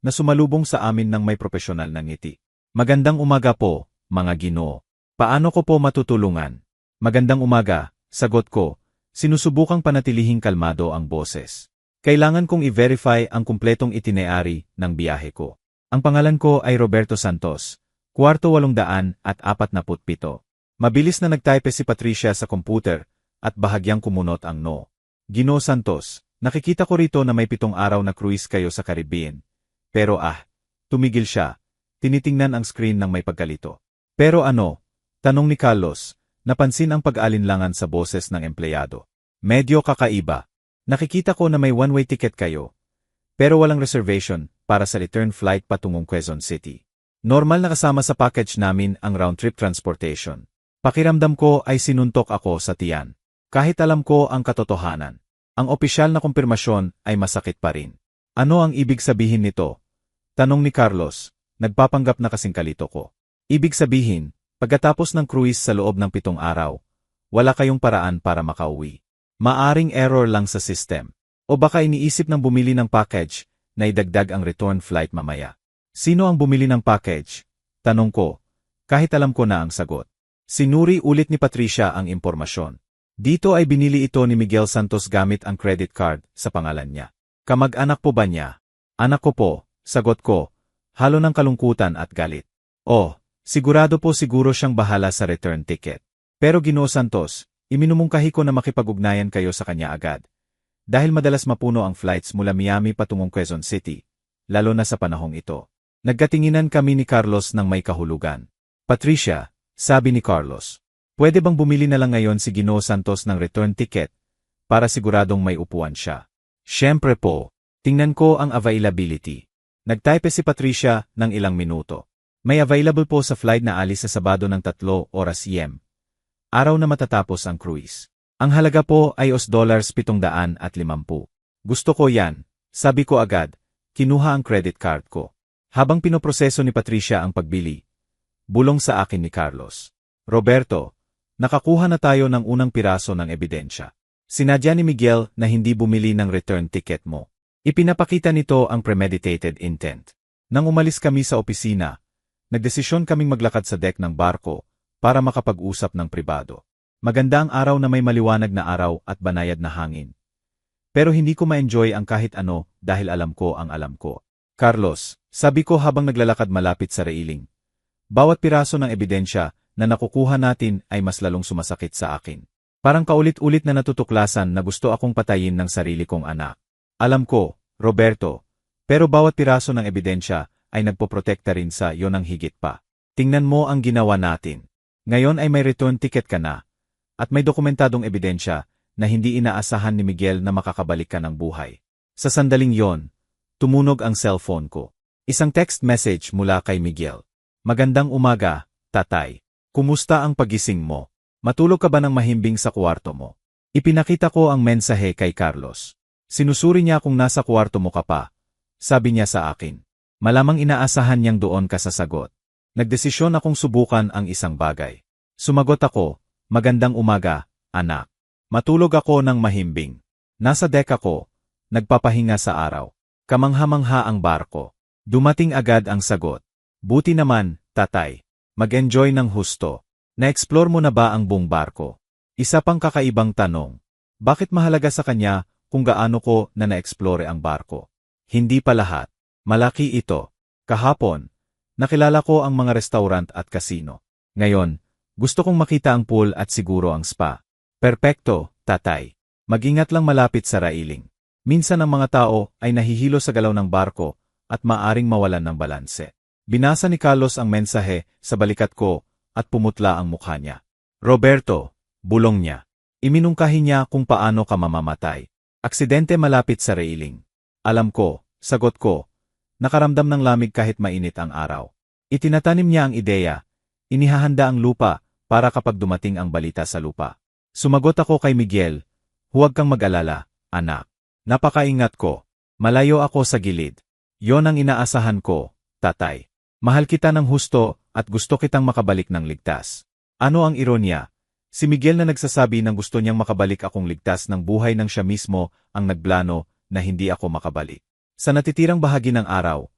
na sumalubong sa amin ng may propesyonal na ngiti. Magandang umaga po, mga Ginoo. Paano ko po matutulungan? Magandang umaga, sagot ko, sinusubukang panatilihing kalmado ang boses. Kailangan kong i-verify ang kumpletong itinerary ng biyahe ko. Ang pangalan ko ay Roberto Santos, kwarto 847. Mabilis na nagtype si Patricia sa computer at bahagyang kumunot ang no. Ginoo Santos, nakikita ko rito na may 7 araw na cruise kayo sa Caribbean. Pero tumigil siya. Tinitingnan ang screen ng may pagkalito. Pero ano? Tanong ni Carlos. Napansin ang pag-alinlangan sa boses ng empleyado. Medyo kakaiba. Nakikita ko na may one-way ticket kayo. Pero walang reservation para sa return flight patungong Quezon City. Normal na kasama sa package namin ang round-trip transportation. Pakiramdam ko ay sinuntok ako sa tiyan. Kahit alam ko ang katotohanan. Ang opisyal na kumpirmasyon ay masakit pa rin. Ano ang ibig sabihin nito? Tanong ni Carlos. Nagpapanggap na kasing kalito ko. Ibig sabihin, pagkatapos ng cruise sa loob ng 7 araw, wala kayong paraan para makauwi. Maaring error lang sa system. O baka iniisip ng bumili ng package na idagdag ang return flight mamaya. Sino ang bumili ng package? Tanong ko, kahit alam ko na ang sagot. Sinuri ulit ni Patricia ang impormasyon. Dito ay binili ito ni Miguel Santos gamit ang credit card sa pangalan niya. Kamag-anak po ba niya? Anak ko po, sagot ko, halo ng kalungkutan at galit. Oh, sigurado po siguro siyang bahala sa return ticket. Pero Ginoo Santos, iminumungkahi ko na makipag-ugnayan kayo sa kanya agad. Dahil madalas mapuno ang flights mula Miami patungong Quezon City, lalo na sa panahong ito. Nagkatinginan kami ni Carlos ng may kahulugan. Patricia, sabi ni Carlos, pwede bang bumili na lang ngayon si Ginoo Santos ng return ticket para siguradong may upuan siya? Siyempre po, tingnan ko ang availability. Nagtype si Patricia ng ilang minuto. May available po sa flight na alis sa Sabado ng 3 oras AM. Araw na matatapos ang cruise. Ang halaga po ay $750. Gusto ko yan, sabi ko agad, kinuha ang credit card ko. Habang pinoproseso ni Patricia ang pagbili, bulong sa akin ni Carlos. Roberto, nakakuha na tayo ng unang piraso ng ebidensya. Sinadya ni Miguel na hindi bumili ng return ticket mo. Ipinapakita nito ang premeditated intent. Nang umalis kami sa opisina, nagdesisyon kaming maglakad sa deck ng barko para makapag-usap ng pribado. Maganda ang araw na may maliwanag na araw at banayad na hangin. Pero hindi ko ma-enjoy ang kahit ano dahil alam ko ang alam ko. Carlos, sabi ko habang naglalakad malapit sa railing. Bawat piraso ng ebidensya na nakukuha natin ay mas lalong sumasakit sa akin. Parang paulit-ulit na natutuklasan na gusto akong patayin ng sarili kong anak. Alam ko, Roberto, pero bawat piraso ng ebidensya ay nagpoprotekta rin sa iyo ng higit pa. Tingnan mo ang ginawa natin. Ngayon ay may return ticket ka na. At may dokumentadong ebidensya na hindi inaasahan ni Miguel na makakabalik ka ng buhay. Sa sandaling yon, tumunog ang cellphone ko. Isang text message mula kay Miguel. Magandang umaga, tatay. Kumusta ang pagising mo? Matulog ka ba ng mahimbing sa kwarto mo? Ipinakita ko ang mensahe kay Carlos. Sinusuri niya kung nasa kwarto mo ka pa. Sabi niya sa akin. Malamang inaasahan niyang doon ka sa sagot. Nagdesisyon akong subukan ang isang bagay. Sumagot ako, magandang umaga, anak. Matulog ako ng mahimbing. Nasa deck ako, nagpapahinga sa araw. Kamangha-mangha ang barko. Dumating agad ang sagot. Buti naman, tatay. Mag-enjoy ng husto. Na-explore mo na ba ang buong barko? Isa pang kakaibang tanong. Bakit mahalaga sa kanya kung gaano ko na na-explore ang barko? Hindi pa lahat. Malaki ito. Kahapon, nakilala ko ang mga restaurant at kasino. Ngayon, gusto kong makita ang pool at siguro ang spa. Perpekto, tatay. Mag-ingat lang malapit sa railing. Minsan ang mga tao ay nahihilo sa galaw ng barko at maaring mawalan ng balanse. Binasa ni Carlos ang mensahe sa balikat ko at pumutla ang mukha niya. Roberto, bulong niya. Iminungkahi niya kung paano ka mamamatay. Aksidente malapit sa railing. Alam ko, sagot ko. Nakaramdam ng lamig kahit mainit ang araw. Itinatanim niya ang ideya. Inihahanda ang lupa para kapag dumating ang balita sa lupa. Sumagot ako kay Miguel. Huwag kang mag-alala, anak. Napakaingat ko. Malayo ako sa gilid. Yon ang inaasahan ko, tatay. Mahal kita ng husto at gusto kitang makabalik ng ligtas. Ano ang ironya? Si Miguel na nagsasabi ng gusto niyang makabalik akong ligtas ng buhay nang siya mismo ang nagplano na hindi ako makabalik. Sa natitirang bahagi ng araw,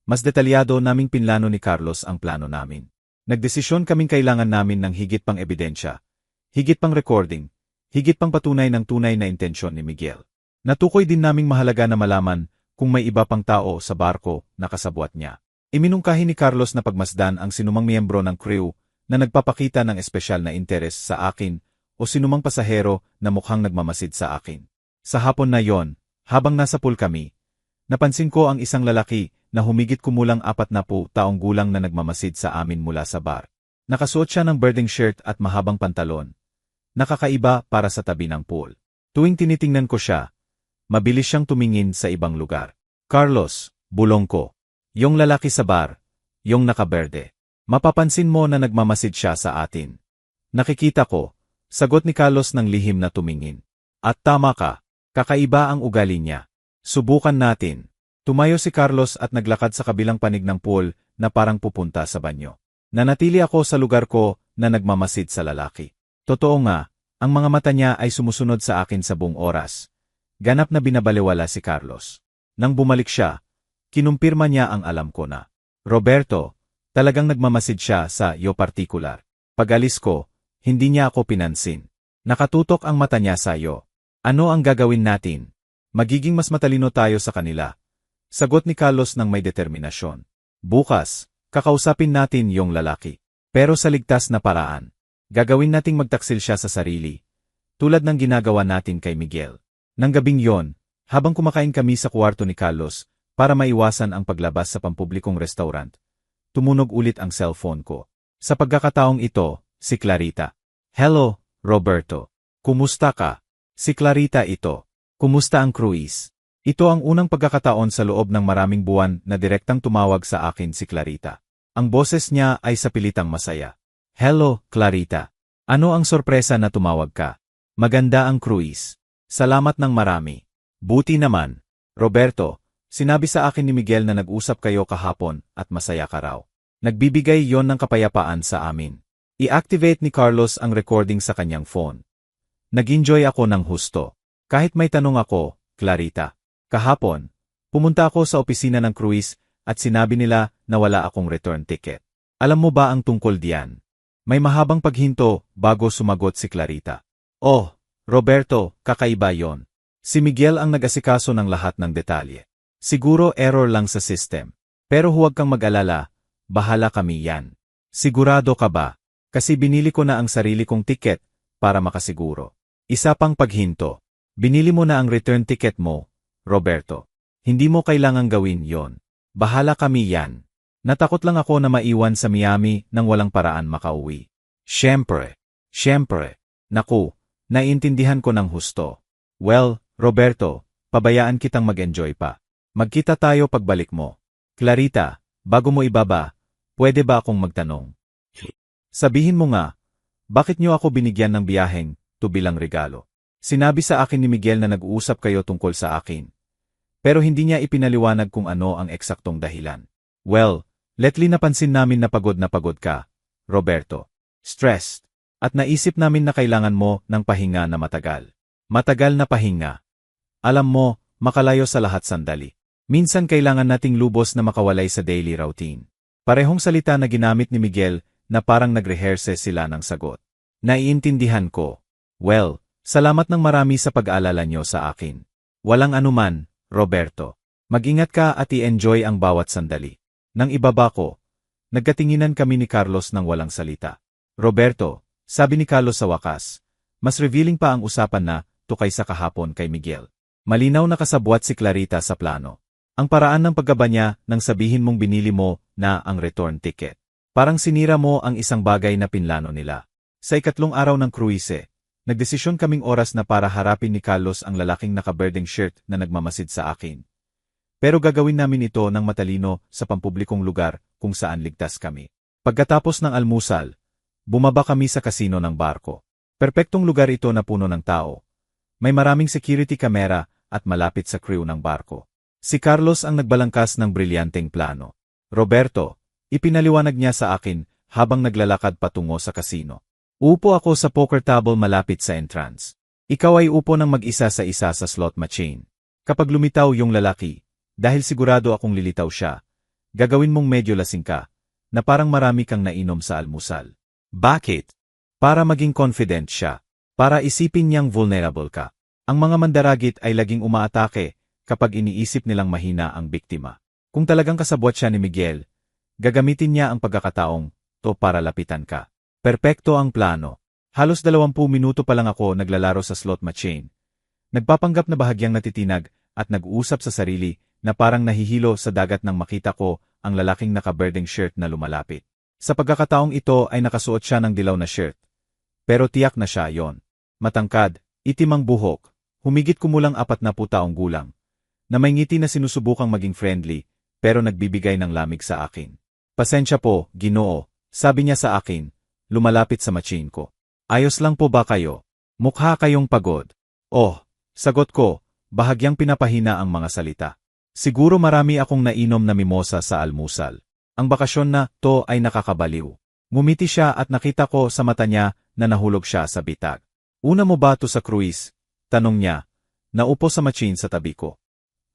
mas detalyado naming pinlano ni Carlos ang plano namin. Nagdesisyon kaming kailangan namin ng higit pang ebidensya, higit pang recording, higit pang patunay ng tunay na intensyon ni Miguel. Natukoy din naming mahalaga na malaman kung may iba pang tao sa barko na kasabwat niya. Iminungkahi ni Carlos na pagmasdan ang sinumang miyembro ng crew na nagpapakita ng espesyal na interes sa akin o sinumang pasahero na mukhang nagmamasid sa akin. Sa hapon na yon, habang nasa pool kami, napansin ko ang isang lalaki na humigit kumulang 40 taong gulang na nagmamasid sa amin mula sa bar. Nakasuot siya ng birding shirt at mahabang pantalon. Nakakaiba para sa tabi ng pool. Tuwing tinitingnan ko siya, mabilis siyang tumingin sa ibang lugar. Carlos, bulong ko. Yung lalaki sa bar, yung nakaberde. Mapapansin mo na nagmamasid siya sa atin. Nakikita ko, sagot ni Carlos ng lihim na tumingin. At tama ka, kakaiba ang ugali niya. Subukan natin. Tumayo si Carlos at naglakad sa kabilang panig ng pool na parang pupunta sa banyo. Nanatili ako sa lugar ko na nagmamasid sa lalaki. Totoo nga, ang mga mata niya ay sumusunod sa akin sa buong oras. Ganap na binabaliwala si Carlos. Nang bumalik siya, kinumpirma niya ang alam ko na. Roberto, talagang nagmamasid siya sa iyo partikular. Pag-alis ko, hindi niya ako pinansin. Nakatutok ang mata niya sa iyo. Ano ang gagawin natin? Magiging mas matalino tayo sa kanila. Sagot ni Carlos ng may determinasyon. Bukas, kakausapin natin yung lalaki. Pero sa ligtas na paraan. Gagawin nating magtaksil siya sa sarili. Tulad ng ginagawa natin kay Miguel. Nang gabing yon, habang kumakain kami sa kwarto ni Carlos, para maiwasan ang paglabas sa pampublikong restaurant, tumunog ulit ang cellphone ko. Sa pagkakataong ito, si Clarita. Hello, Roberto. Kumusta ka? Si Clarita ito. Kumusta ang cruise? Ito ang unang pagkakataon sa loob ng maraming buwan na direktang tumawag sa akin si Clarita. Ang boses niya ay sapilitang masaya. Hello, Clarita. Ano ang sorpresa na tumawag ka? Maganda ang cruise. Salamat ng marami. Buti naman. Roberto, sinabi sa akin ni Miguel na nag-usap kayo kahapon at masaya ka raw. Nagbibigay yon ng kapayapaan sa amin. I-activate ni Carlos ang recording sa kanyang phone. Nag-enjoy ako ng husto. Kahit may tanong ako, Clarita. Kahapon, pumunta ako sa opisina ng cruise at sinabi nila na wala akong return ticket. Alam mo ba ang tungkol diyan? May mahabang paghinto bago sumagot si Clarita. Oh, Roberto, kakaiba yon. Si Miguel ang nag-asikaso ng lahat ng detalye. Siguro error lang sa system. Pero huwag kang mag-alala, bahala kami yan. Sigurado ka ba? Kasi binili ko na ang sarili kong ticket para makasiguro. Isa pang paghinto. Binili mo na ang return ticket mo, Roberto. Hindi mo kailangang gawin yon. Bahala kami yan. Natakot lang ako na maiwan sa Miami nang walang paraan makauwi. Siyempre. Naku, naiintindihan ko ng husto. Well, Roberto, pabayaan kitang mag-enjoy pa. Magkita tayo pagbalik mo. Clarita, bago mo ibaba, pwede ba akong magtanong? Sabihin mo nga, bakit niyo ako binigyan ng biyaheng to bilang regalo? Sinabi sa akin ni Miguel na nag-uusap kayo tungkol sa akin. Pero hindi niya ipinaliwanag kung ano ang eksaktong dahilan. Well, lately napansin namin na pagod ka, Roberto. Stressed. At naisip namin na kailangan mo ng pahinga na matagal. Matagal na pahinga. Alam mo, makalayo sa lahat sandali. Minsan kailangan nating lubos na makawalay sa daily routine. Parehong salita na ginamit ni Miguel na parang nag-rehearse sila ng sagot. Naiintindihan ko. Well, salamat ng marami sa pag-aalala nyo sa akin. Walang anuman, Roberto. Mag-ingat ka at i-enjoy ang bawat sandali. Nang ibaba ko, nagkatinginan kami ni Carlos ng walang salita. Roberto, sabi ni Carlos sa wakas, mas revealing pa ang usapan na to kaysa kahapon kay Miguel. Malinaw na kasabwat si Clarita sa plano. Ang paraan ng paggaba niya nang sabihin mong binili mo na ang return ticket. Parang sinira mo ang isang bagay na pinlano nila. Sa ikatlong araw ng kruise, nagdesisyon kaming oras na para harapin ni Carlos ang lalaking naka-birding shirt na nagmamasid sa akin. Pero gagawin namin ito ng matalino sa pampublikong lugar kung saan ligtas kami. Pagkatapos ng almusal, bumaba kami sa kasino ng barko. Perpektong lugar ito na puno ng tao. May maraming security camera at malapit sa crew ng barko. Si Carlos ang nagbalangkas ng brilyanteng plano. Roberto, ipinaliwanag niya sa akin habang naglalakad patungo sa kasino. Upo ako sa poker table malapit sa entrance. Ikaw ay upo ng mag-isa sa isa sa slot machine. Kapag lumitaw yung lalaki, dahil sigurado akong lilitaw siya, gagawin mong medyo lasing ka, na parang marami kang nainom sa almusal. Bakit? Para maging confident siya. Para isipin niyang vulnerable ka. Ang mga mandaragit ay laging umaatake kapag iniisip nilang mahina ang biktima. Kung talagang kasabwat siya ni Miguel, gagamitin niya ang pagkakataong to para lapitan ka. Perpekto ang plano. Halos 20 minuto pa lang ako naglalaro sa slot machine. Nagpapanggap na bahagyang natitinag at nag-uusap sa sarili na parang nahihilo sa dagat nang makita ko ang lalaking naka-birding shirt na lumalapit. Sa pagkakataong ito ay nakasuot siya ng dilaw na shirt. Pero tiyak na siya yon. Matangkad, itim ang buhok, humigit kumulang 40 taong gulang, na may ngiti na sinusubukang maging friendly, pero nagbibigay ng lamig sa akin. Pasensya po, Ginoo, sabi niya sa akin, lumalapit sa machine ko. Ayos lang po ba kayo? Mukha kayong pagod. Oh, sagot ko, bahagyang pinapahina ang mga salita. Siguro marami akong nainom na mimosa sa almusal. Ang bakasyon na to ay nakakabaliw. Ngumiti siya at nakita ko sa mata niya na nahulog siya sa bitag. Una mo ba to sa cruise? Tanong niya. Naupo sa machine sa tabi ko.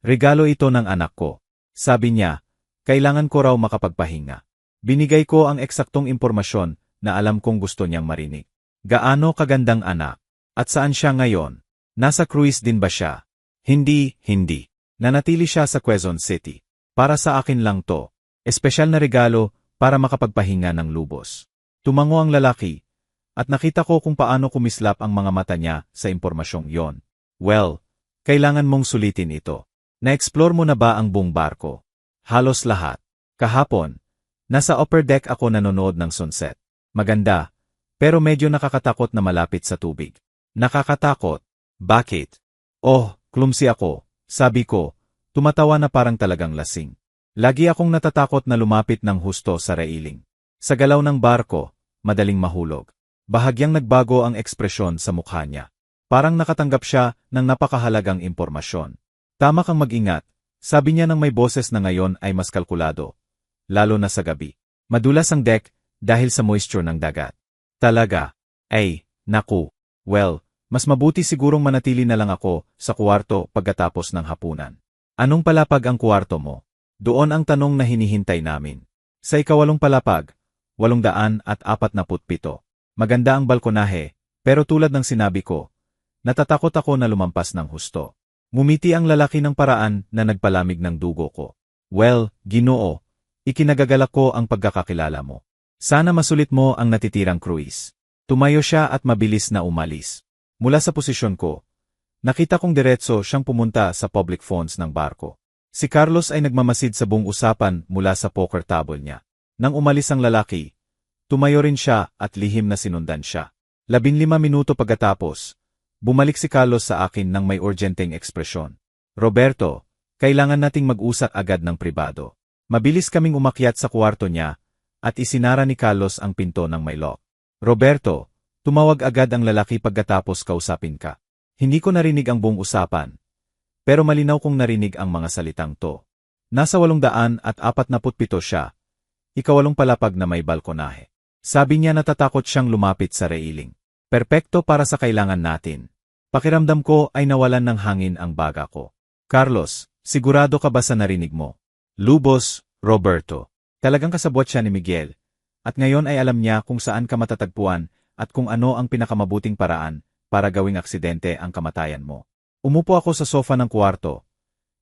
Regalo ito ng anak ko. Sabi niya, kailangan ko raw makapagpahinga. Binigay ko ang eksaktong impormasyon na alam kong gusto niyang marinig. Gaano kagandang anak? At saan siya ngayon? Nasa cruise din ba siya? Hindi. Nanatili siya sa Quezon City. Para sa akin lang to. Espesyal na regalo para makapagpahinga ng lubos. Tumango ang lalaki, at nakita ko kung paano kumislap ang mga mata niya sa impormasyong yon. Well, kailangan mong sulitin ito. Na-explore mo na ba ang buong barko? Halos lahat. Kahapon, nasa upper deck ako nanonood ng sunset. Maganda, pero medyo nakakatakot na malapit sa tubig. Nakakatakot? Bakit? Oh, clumsy ako, sabi ko, tumatawa na parang talagang lasing. Lagi akong natatakot na lumapit ng husto sa railing. Sa galaw ng barko, madaling mahulog. Bahagyang nagbago ang ekspresyon sa mukha niya. Parang nakatanggap siya ng napakahalagang impormasyon. Tama kang mag-ingat, sabi niya nang may boses na ngayon ay mas kalkulado. Lalo na sa gabi. Madulas ang deck dahil sa moisture ng dagat. Talaga? Ay, naku. Well, mas mabuti sigurong manatili na lang ako sa kwarto pagkatapos ng hapunan. Anong palapag ang kwarto mo? Doon ang tanong na hinihintay namin. Sa ikawalong palapag, 847. Maganda ang balkonahe, pero tulad ng sinabi ko, natatakot ako na lumampas ng husto. Ngumiti ang lalaki ng paraan na nagpalamig ng dugo ko. Well, Ginoo, ikinagagalak ko ang pagkakakilala mo. Sana masulit mo ang natitirang cruise. Tumayo siya at mabilis na umalis. Mula sa posisyon ko, nakita kong diretso siyang pumunta sa public phones ng barko. Si Carlos ay nagmamasid sa buong usapan mula sa poker table niya. Nang umalis ang lalaki, tumayo rin siya at lihim na sinundan siya. 15 minuto pagkatapos, bumalik si Carlos sa akin ng may urgenteng ekspresyon. Roberto, kailangan nating mag-usap agad ng pribado. Mabilis kaming umakyat sa kwarto niya at isinara ni Carlos ang pinto ng may lock. Roberto, tumawag agad ang lalaki pagkatapos kausapin ka. Hindi ko narinig ang buong usapan, pero malinaw kong narinig ang mga salitang to. Nasa 847 siya, ikawalong palapag na may balkonahe. Sabi niya natatakot siyang lumapit sa railing. Perpekto para sa kailangan natin. Pakiramdam ko ay nawalan ng hangin ang baga ko. Carlos, sigurado ka ba sa narinig mo? Lubos, Roberto. Talagang kasabwat siya ni Miguel. At ngayon ay alam niya kung saan ka matatagpuan at kung ano ang pinakamabuting paraan para gawing aksidente ang kamatayan mo. Umupo ako sa sofa ng kwarto.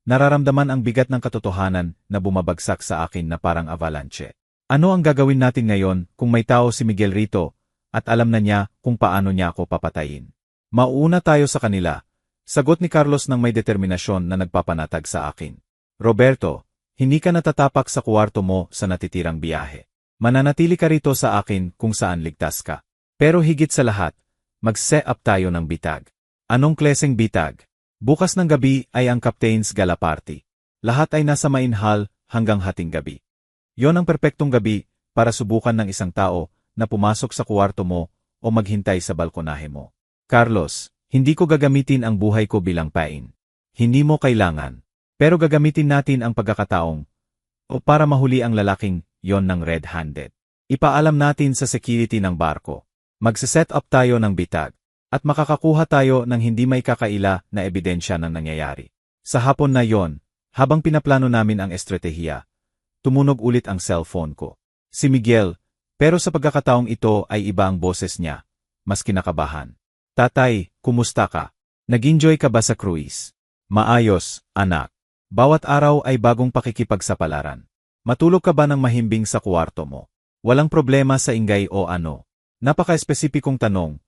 Nararamdaman ang bigat ng katotohanan na bumabagsak sa akin na parang avalanche. Ano ang gagawin natin ngayon kung may tao si Miguel rito at alam na niya kung paano niya ako papatayin? Mauuna tayo sa kanila, sagot ni Carlos ng may determinasyon na nagpapanatag sa akin. Roberto, hindi ka natatapak sa kwarto mo sa natitirang biyahe. Mananatili ka rito sa akin kung saan ligtas ka. Pero higit sa lahat, mag-set up tayo ng bitag. Anong kleseng bitag? Bukas ng gabi ay ang Captain's Gala Party. Lahat ay nasa mainhal hanggang hating gabi. Yon ang perpektong gabi para subukan ng isang tao na pumasok sa kwarto mo o maghintay sa balkonahe mo. Carlos, hindi ko gagamitin ang buhay ko bilang pain. Hindi mo kailangan. Pero gagamitin natin ang pagkakataong o para mahuli ang lalaking yon ng red-handed. Ipaalam natin sa security ng barko. Magse-set up tayo ng bitag at makakakuha tayo ng hindi may kakaila na ebidensya ng nangyayari. Sa hapon na yon, habang pinaplano namin ang estratehiya, tumunog ulit ang cellphone ko. Si Miguel, pero sa pagkakataong ito ay iba ang boses niya, mas kinakabahan. Tatay, kumusta ka? Nag-enjoy ka ba sa cruise? Maayos, anak. Bawat araw ay bagong pakikipagsapalaran. Matulog ka ba ng mahimbing sa kwarto mo? Walang problema sa ingay o ano? Napaka-espesipikong tanong,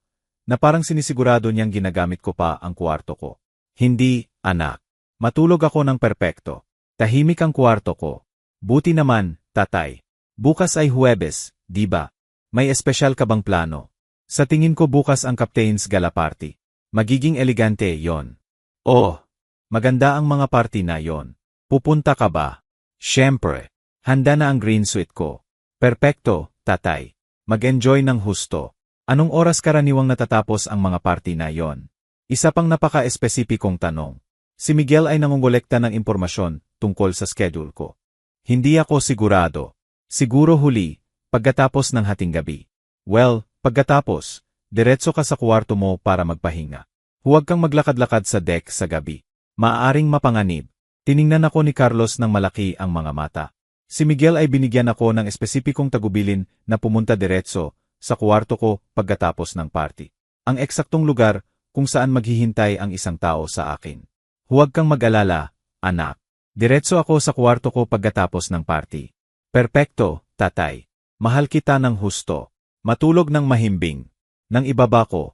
na parang sinisigurado niyang ginagamit ko pa ang kwarto ko. Hindi, anak. Matulog ako ng perpekto. Tahimik ang kwarto ko. Buti naman, tatay. Bukas ay Huwebes, di ba? May espesyal ka bang plano? Sa tingin ko bukas ang Captain's Gala Party. Magiging elegante yon. Oh, maganda ang mga party na yon. Pupunta ka ba? Siyempre. Handa na ang green suite ko. Perpekto, tatay. Mag-enjoy ng husto. Anong oras karaniwang natatapos ang mga party na yon? Isa pang napaka-espesipikong tanong. Si Miguel ay nangongolekta ng impormasyon tungkol sa schedule ko. Hindi ako sigurado. Siguro huli, pagkatapos ng hating gabi. Well, pagkatapos, diretso ka sa kwarto mo para magpahinga. Huwag kang maglakad-lakad sa deck sa gabi. Maaaring mapanganib. Tiningnan ako ni Carlos ng malaki ang mga mata. Si Miguel ay binigyan ako ng espesipikong tagubilin na pumunta diretso sa kwarto ko pagkatapos ng party. Ang eksaktong lugar kung saan maghihintay ang isang tao sa akin. Huwag kang mag-alala, anak. Diretso ako sa kwarto ko pagkatapos ng party. Perpekto, tatay. Mahal kita ng husto. Matulog ng mahimbing. Nang ibaba ko,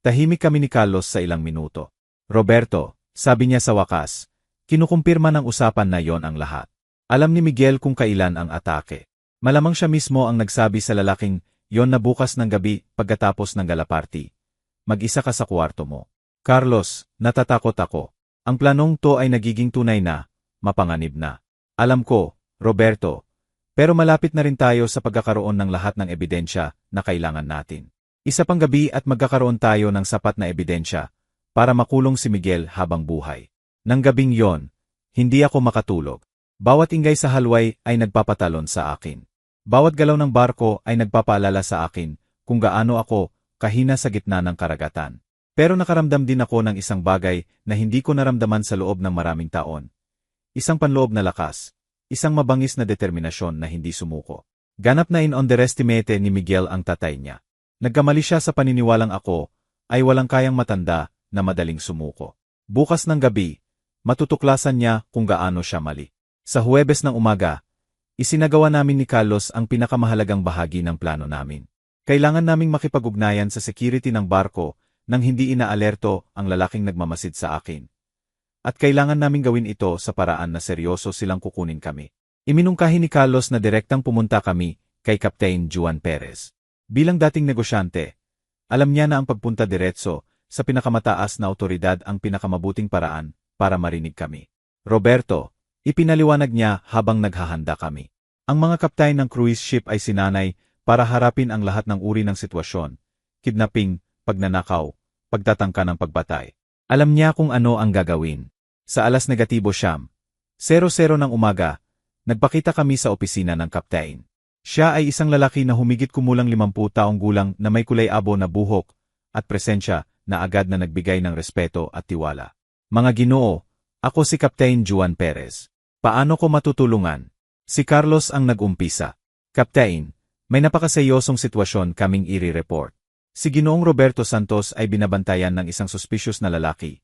tahimik kami ni Carlos sa ilang minuto. Roberto, sabi niya sa wakas, kinukumpirma ng usapan na yon ang lahat. Alam ni Miguel kung kailan ang atake. Malamang siya mismo ang nagsabi sa lalaking yon na bukas ng gabi pagkatapos ng gala party. Mag-isa ka sa kwarto mo. Carlos, natatakot ako. Ang planong to ay nagiging tunay na, mapanganib na. Alam ko, Roberto, pero malapit na rin tayo sa pagkakaroon ng lahat ng ebidensya na kailangan natin. Isa pang gabi at magkakaroon tayo ng sapat na ebidensya para makulong si Miguel habang buhay. Nang gabing yon, hindi ako makatulog. Bawat ingay sa halway ay nagpapatalon sa akin. Bawat galaw ng barko ay nagpapaalala sa akin kung gaano ako kahina sa gitna ng karagatan. Pero nakaramdam din ako ng isang bagay na hindi ko naramdaman sa loob ng maraming taon. Isang panloob na lakas. Isang mabangis na determinasyon na hindi sumuko. Ganap na in-underestimate ni Miguel ang tatay niya. Nagkamali siya sa paniniwalang ako ay walang kayang matanda na madaling sumuko. Bukas ng gabi, matutuklasan niya kung gaano siya mali. Sa Huwebes ng umaga, isinagawa namin ni Carlos ang pinakamahalagang bahagi ng plano namin. Kailangan naming makipag-ugnayan sa security ng barko nang hindi inaalerto ang lalaking nagmamasid sa akin. At kailangan naming gawin ito sa paraan na seryoso silang kukunin kami. Iminungkahi ni Carlos na direktang pumunta kami kay Captain Juan Perez. Bilang dating negosyante, Alam niya na ang pagpunta diretso sa pinakamataas na awtoridad ang pinakamabuting paraan para marinig kami. Roberto, ipinaliwanag niya habang naghahanda kami. Ang mga kaptain ng cruise ship ay sinanay para harapin ang lahat ng uri ng sitwasyon, kidnapping, pagnanakaw, pagtatangka ng pagbatay. Alam niya kung ano ang gagawin. Sa alas negatibo siyam, 00 ng umaga, nagpakita kami sa opisina ng kaptain. Siya ay isang lalaki na humigit kumulang 50 taong gulang na may kulay-abo na buhok at presensya na agad na nagbigay ng respeto at tiwala. Mga Ginoo, ako si Captain Juan Perez. Paano ko matutulungan? Si Carlos ang nag-umpisa. Captain, may napakaseyosong sitwasyon kaming i-report. Si Ginoong Roberto Santos ay binabantayan ng isang suspicious na lalaki.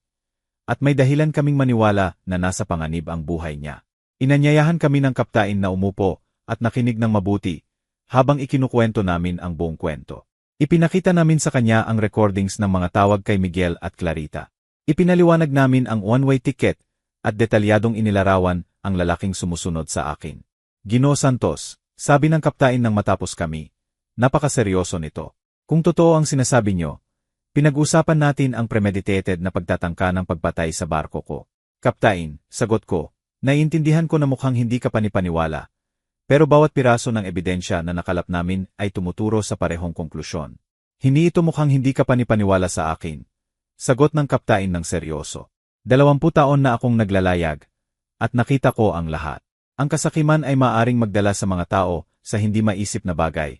At may dahilan kaming maniwala na nasa panganib ang buhay niya. Inanyayahan kami ng kaptain na umupo at nakinig ng mabuti habang ikinukwento namin ang buong kwento. Ipinakita namin sa kanya ang recordings ng mga tawag kay Miguel at Clarita. Ipinaliwanag namin ang one-way ticket at detalyadong inilarawan ang lalaking sumusunod sa akin. Ginoo Santos, sabi ng kaptain nang matapos kami, napakaseryoso nito. Kung totoo ang sinasabi nyo, pinag-usapan natin ang premeditated na pagtatangka ng pagpatay sa barko ko. Kaptain, sagot ko, naiintindihan ko na mukhang hindi ka panipaniwala. Pero bawat piraso ng ebidensya na nakalap namin ay tumuturo sa parehong konklusyon. Hindi ito mukhang hindi ka panipaniwala sa akin. Sagot ng kaptain ng seryoso. 20 taon na akong naglalayag, at nakita ko ang lahat. Ang kasakiman ay maaring magdala sa mga tao sa hindi maisip na bagay,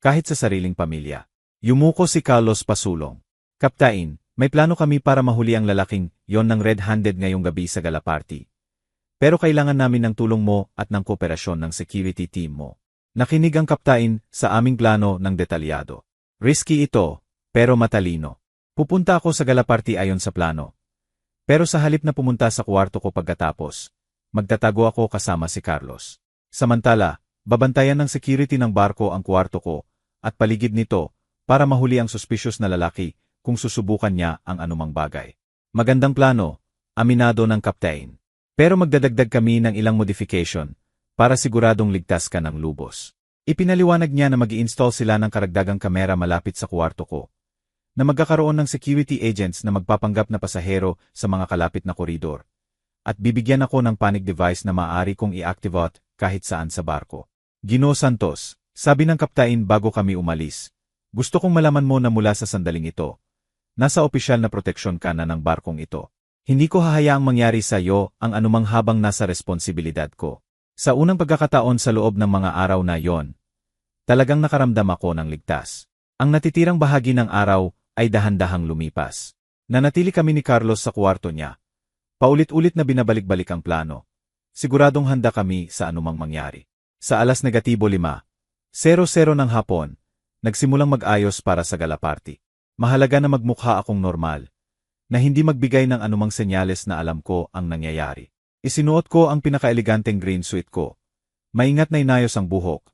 kahit sa sariling pamilya. Yumuko si Carlos pasulong. Kaptain, may plano kami para mahuli ang lalaking yon ng red-handed ngayong gabi sa gala party. Pero kailangan namin ng tulong mo at ng kooperasyon ng security team mo. Nakinig ang kaptain sa aming plano ng detalyado. Risky ito, pero matalino. Pupunta ako sa gala party ayon sa plano. Pero sa halip na pumunta sa kwarto ko pagkatapos, magtatago ako kasama si Carlos. Samantala, babantayan ng security ng barko ang kwarto ko at paligid nito para mahuli ang suspicious na lalaki kung susubukan niya ang anumang bagay. Magandang plano, aminado ng kaptain. Pero magdadagdag kami ng ilang modification para siguradong ligtas ka ng lubos. Ipinaliwanag niya na mag-i-install sila ng karagdagang kamera malapit sa kwarto ko, na magkakaroon ng security agents na magpapanggap na pasahero sa mga kalapit na koridor, at bibigyan ako ng panic device na maaari kong i-activate kahit saan sa barko. Ginoo Santos, sabi ng kaptain bago kami umalis, gusto kong malaman mo na mula sa sandaling ito, nasa opisyal na proteksyon ka na ng barkong ito. Hindi ko hahayaang mangyari sa iyo ang anumang habang nasa responsibilidad ko. Sa unang pagkakataon sa loob ng mga araw na yon, talagang nakaramdam ako ng ligtas. Ang natitirang bahagi ng araw ay dahan-dahang lumipas. Nanatili kami ni Carlos sa kwarto niya. Paulit-ulit na binabalik-balik ang plano. Siguradong handa kami sa anumang mangyari. Sa alas negatibo 5, 00 ng hapon, nagsimulang mag-ayos para sa gala party. Mahalaga na magmukha akong normal, na hindi magbigay ng anumang senyales na alam ko ang nangyayari. Isinuot ko ang pinaka-eleganteng green suit ko. Maingat na inayos ang buhok,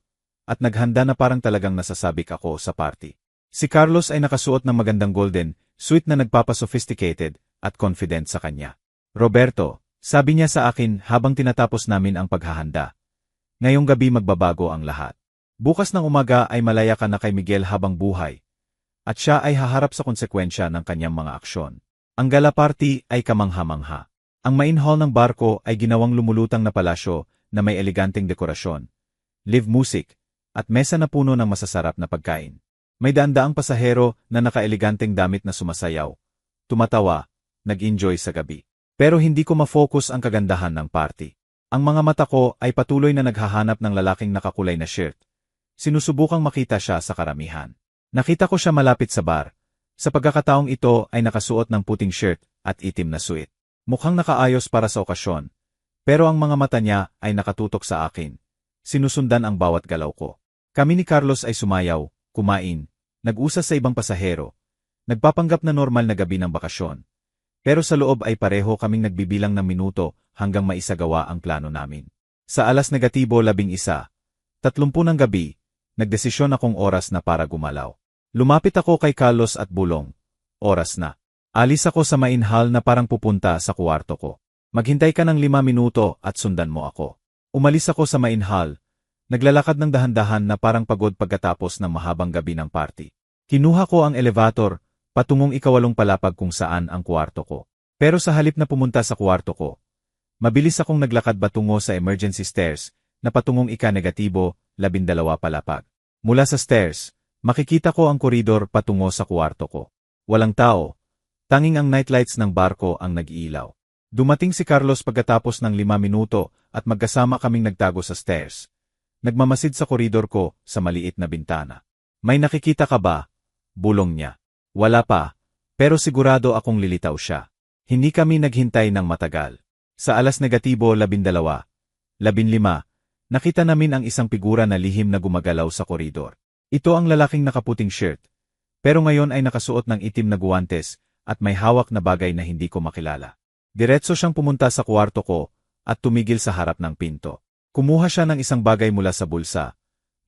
at naghanda na parang talagang nasasabik ako sa party. Si Carlos ay nakasuot ng magandang golden suit na nagpapa-sophisticated at confident sa kanya. Roberto, sabi niya sa akin habang tinatapos namin ang paghahanda. Ngayong gabi magbabago ang lahat. Bukas ng umaga ay malaya ka na kay Miguel habang buhay, at siya ay haharap sa konsekwensya ng kanyang mga aksyon. Ang gala party ay kamangha-mangha. Ang main hall ng barko ay ginawang lumulutang na palasyo na may eleganteng dekorasyon, live music, at mesa na puno ng masasarap na pagkain. May daan-daang pasahero na naka-eleganteng damit na sumasayaw, tumatawa, nag-enjoy sa gabi. Pero hindi ko ma-focus ang kagandahan ng party. Ang mga mata ko ay patuloy na naghahanap ng lalaking nakakulay na shirt. Sinusubukang makita siya sa karamihan. Nakita ko siya malapit sa bar. Sa pagkakataong ito ay nakasuot ng puting shirt at itim na suit. Mukhang nakaayos para sa okasyon, pero ang mga mata niya ay nakatutok sa akin. Sinusundan ang bawat galaw ko. Kami ni Carlos ay sumayaw, kumain, nag-usas sa ibang pasahero, nagpapanggap na normal na gabi ng bakasyon. Pero sa loob ay pareho kaming nagbibilang ng minuto hanggang maisagawa ang plano namin. Sa alas negatibo 11, 30 ng gabi, nagdesisyon akong oras na para gumalaw. Lumapit ako kay Carlos at bulong. Oras na. Alis ako sa main hall na parang pupunta sa kwarto ko. Maghintay ka ng 5 minuto at sundan mo ako. Umalis ako sa main hall. Naglalakad ng dahan-dahan na parang pagod pagkatapos ng mahabang gabi ng party. Kinuha ko ang elevator, patungong ikawalong palapag kung saan ang kwarto ko. Pero sa halip na pumunta sa kwarto ko, mabilis akong naglakad patungo sa emergency stairs na patungong ika-negatibo, 12 palapag. Mula sa stairs, makikita ko ang koridor patungo sa kwarto ko. Walang tao, tanging ang nightlights ng barko ang nag-iilaw. Dumating si Carlos pagkatapos ng 5 minuto at magkasama kaming nagtago sa stairs. Nagmamasid sa koridor ko sa maliit na bintana. May nakikita ka ba? Bulong niya. Wala pa, pero sigurado akong lilitaw siya. Hindi kami naghintay ng matagal. Sa alas negatibo 12, 15, nakita namin ang isang figura na lihim na gumagalaw sa koridor. Ito ang lalaking nakaputing shirt, pero ngayon ay nakasuot ng itim na guwantes at may hawak na bagay na hindi ko makilala. Diretso siyang pumunta sa kwarto ko at tumigil sa harap ng pinto. Kumuha siya ng isang bagay mula sa bulsa,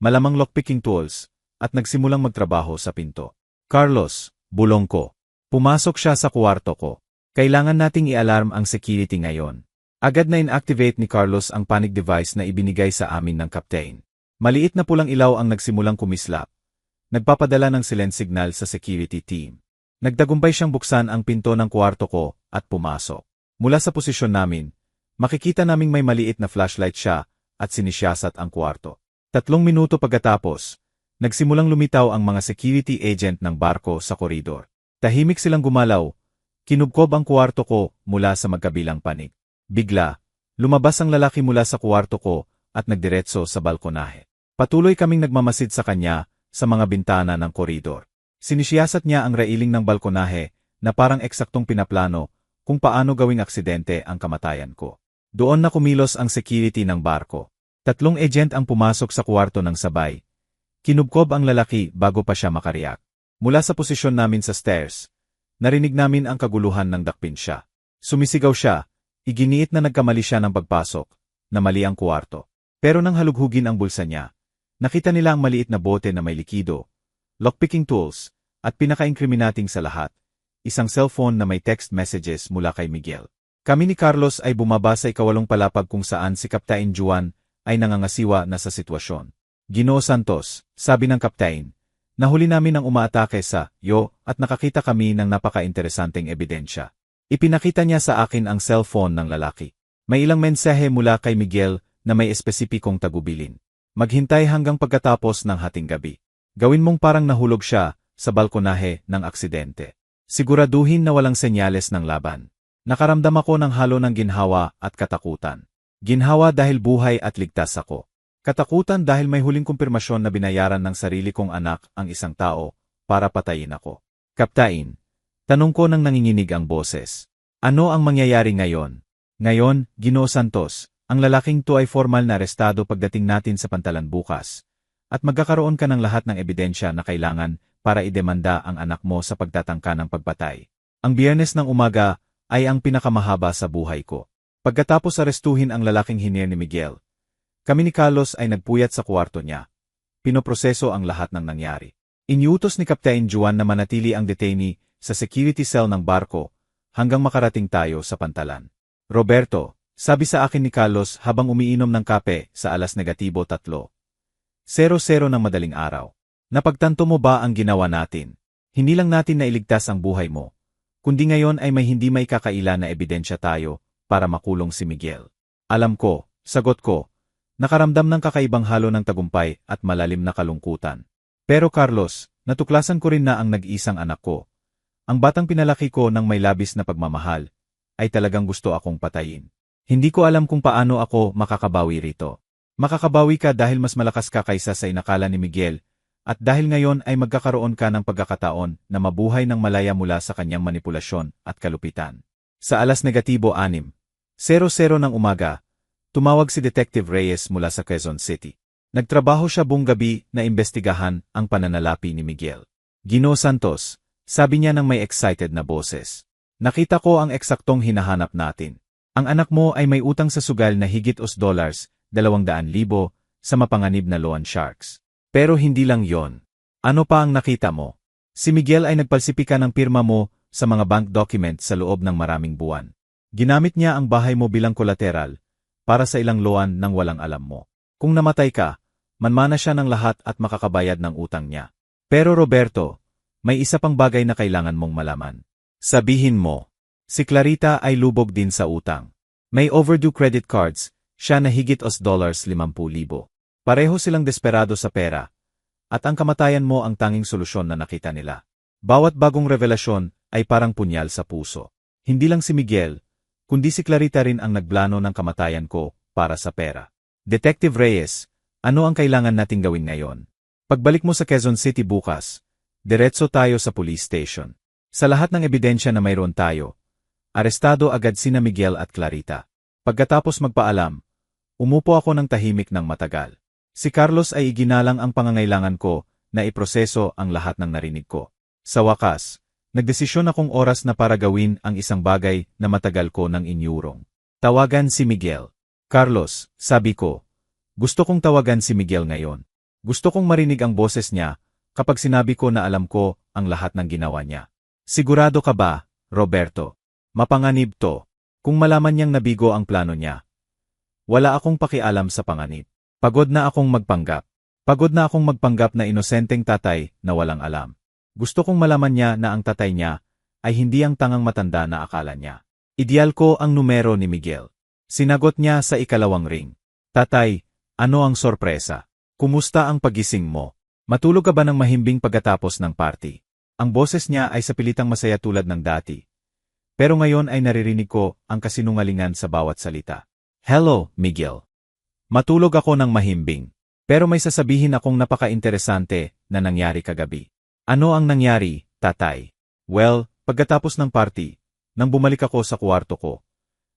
malamang lockpicking tools, at nagsimulang magtrabaho sa pinto. Carlos, bulong ko. Pumasok siya sa kwarto ko. Kailangan nating i-alarm ang security ngayon. Agad na inactivate ni Carlos ang panic device na ibinigay sa amin ng kaptain. Maliit na pulang ilaw ang nagsimulang kumislap. Nagpapadala ng silent signal sa security team. Nagtagumpay siyang buksan ang pinto ng kwarto ko at pumasok. Mula sa posisyon namin, makikita naming may maliit na flashlight siya at sinisiyasat ang kwarto. 3 minuto pagkatapos, nagsimulang lumitaw ang mga security agent ng barko sa koridor. Tahimik silang gumalaw, kinubkob ang kwarto ko mula sa magkabilang panig. Bigla, lumabas ang lalaki mula sa kwarto ko at nagdiretso sa balkonahe. Patuloy kaming nagmamasid sa kanya sa mga bintana ng koridor. Sinisiyasat niya ang railing ng balkonahe na parang eksaktong pinaplano kung paano gawing aksidente ang kamatayan ko. Doon na kumilos ang security ng barko. 3 agent ang pumasok sa kwarto ng sabay. Kinubkob ang lalaki bago pa siya makariyak. Mula sa posisyon namin sa stairs, narinig namin ang kaguluhan ng dakpin siya. Sumisigaw siya, iginiit na nagkamali siya ng pagpasok, na mali ang kwarto. Pero nang halughugin ang bulsa niya, nakita nila ang maliit na bote na may likido, lockpicking tools, at pinaka-incriminating sa lahat, isang cellphone na may text messages mula kay Miguel. Kami ni Carlos ay bumaba sa ikawalong palapag kung saan si Kaptain Juan ay nangangasiwa na sa sitwasyon. Ginoo Santos, sabi ng kaptain, nahuli namin ang umaatake sa iyo at nakakita kami ng napaka-interesanteng ebidensya. Ipinakita niya sa akin ang cellphone ng lalaki. May ilang mensahe mula kay Miguel na may espesipikong tagubilin. Maghintay hanggang pagkatapos ng hating gabi. Gawin mong parang nahulog siya sa balkonahe ng aksidente. Siguraduhin na walang senyales ng laban. Nakaramdam ako ng halo ng ginhawa at katakutan. Ginhawa dahil buhay at ligtas ako. Katakutan dahil may huling kumpirmasyon na binayaran ng sarili kong anak ang isang tao para patayin ako. Kaptain, tanong ko nang nanginginig ang boses. Ano ang mangyayari ngayon? Ngayon, Ginoo Santos, ang lalaking to ay formal na arestado pagdating natin sa pantalan bukas. At magkakaroon ka ng lahat ng ebidensya na kailangan para idemanda ang anak mo sa pagtatangka ng pagpatay. Ang Biyernes ng umaga ay ang pinakamahaba sa buhay ko. Pagkatapos arestuhin ang lalaking hinier ni Miguel, kami ni Carlos ay nagpuyat sa kwarto niya. Pinoproseso ang lahat ng nangyari. Iniutos ni Kaptain Juan na manatili ang detainee sa security cell ng barko hanggang makarating tayo sa pantalan. Roberto, sabi sa akin ni Carlos habang umiinom ng kape sa alas negatibo 3:00 ng madaling araw. Napagtanto mo ba ang ginawa natin? Hindi lang natin nailigtas ang buhay mo, kundi ngayon ay may hindi may kakaila na ebidensya tayo para makulong si Miguel. Alam ko, sagot ko. Nakaramdam ng kakaibang halo ng tagumpay at malalim na kalungkutan. Pero Carlos, natuklasan ko rin na ang nag-iisang anak ko, ang batang pinalaki ko ng may labis na pagmamahal, ay talagang gusto akong patayin. Hindi ko alam kung paano ako makakabawi rito. Makakabawi ka dahil mas malakas ka kaysa sa inakala ni Miguel, at dahil ngayon ay magkakaroon ka ng pagkakataon na mabuhay ng malaya mula sa kanyang manipulasyon at kalupitan. Sa alas negatibo 6:00 ng umaga, tumawag si Detective Reyes mula sa Quezon City. Nagtrabaho siya buong gabi na imbestigahan ang pananalapi ni Miguel. Ginoo Santos, sabi niya ng may excited na boses. Nakita ko ang eksaktong hinahanap natin. Ang anak mo ay may utang sa sugal na higit $200,000 sa mapanganib na loan sharks. Pero hindi lang yon. Ano pa ang nakita mo? Si Miguel ay nagpalsipika ng pirma mo sa mga bank document sa loob ng maraming buwan. Ginamit niya ang bahay mo bilang kolateral para sa ilang loan nang walang alam mo. Kung namatay ka, manmana siya ng lahat at makakabayad ng utang niya. Pero Roberto, may isa pang bagay na kailangan mong malaman. Sabihin mo, si Clarita ay lubog din sa utang. May overdue credit cards, siya na higit $50,000. Pareho silang desperado sa pera. At ang kamatayan mo ang tanging solusyon na nakita nila. Bawat bagong revelasyon ay parang punyal sa puso. Hindi lang si Miguel, kundi si Clarita rin ang nagplano ng kamatayan ko para sa pera. Detective Reyes, ano ang kailangan nating gawin ngayon? Pagbalik mo sa Quezon City bukas, diretso tayo sa police station. Sa lahat ng ebidensya na mayroon tayo, arestado agad sina Miguel at Clarita. Pagkatapos magpaalam, umupo ako ng tahimik ng matagal. Si Carlos ay iginalang ang pangangailangan ko na iproseso ang lahat ng narinig ko. Sa wakas, nagdesisyon akong oras na para gawin ang isang bagay na matagal ko nang inyurong. Tawagan si Miguel. Carlos, sabi ko, gusto kong tawagan si Miguel ngayon. Gusto kong marinig ang boses niya kapag sinabi ko na alam ko ang lahat ng ginawa niya. Sigurado ka ba, Roberto? Mapanganib to. Kung malaman niyang nabigo ang plano niya. Wala akong pakialam sa panganib. Pagod na akong magpanggap. Pagod na akong magpanggap na inosenteng tatay na walang alam. Gusto kong malaman niya na ang tatay niya ay hindi ang tangang matanda na akala niya. Ideal ko ang numero ni Miguel. Sinagot niya sa ikalawang ring. Tatay, ano ang sorpresa? Kumusta ang pagising mo? Matulog ka ba ng mahimbing pagkatapos ng party? Ang boses niya ay sa pilitang masaya tulad ng dati. Pero ngayon ay naririnig ko ang kasinungalingan sa bawat salita. Hello, Miguel. Matulog ako ng mahimbing. Pero may sasabihin akong napaka-interesante na nangyari kagabi. Ano ang nangyari, tatay? Well, pagkatapos ng party, nang bumalik ako sa kwarto ko,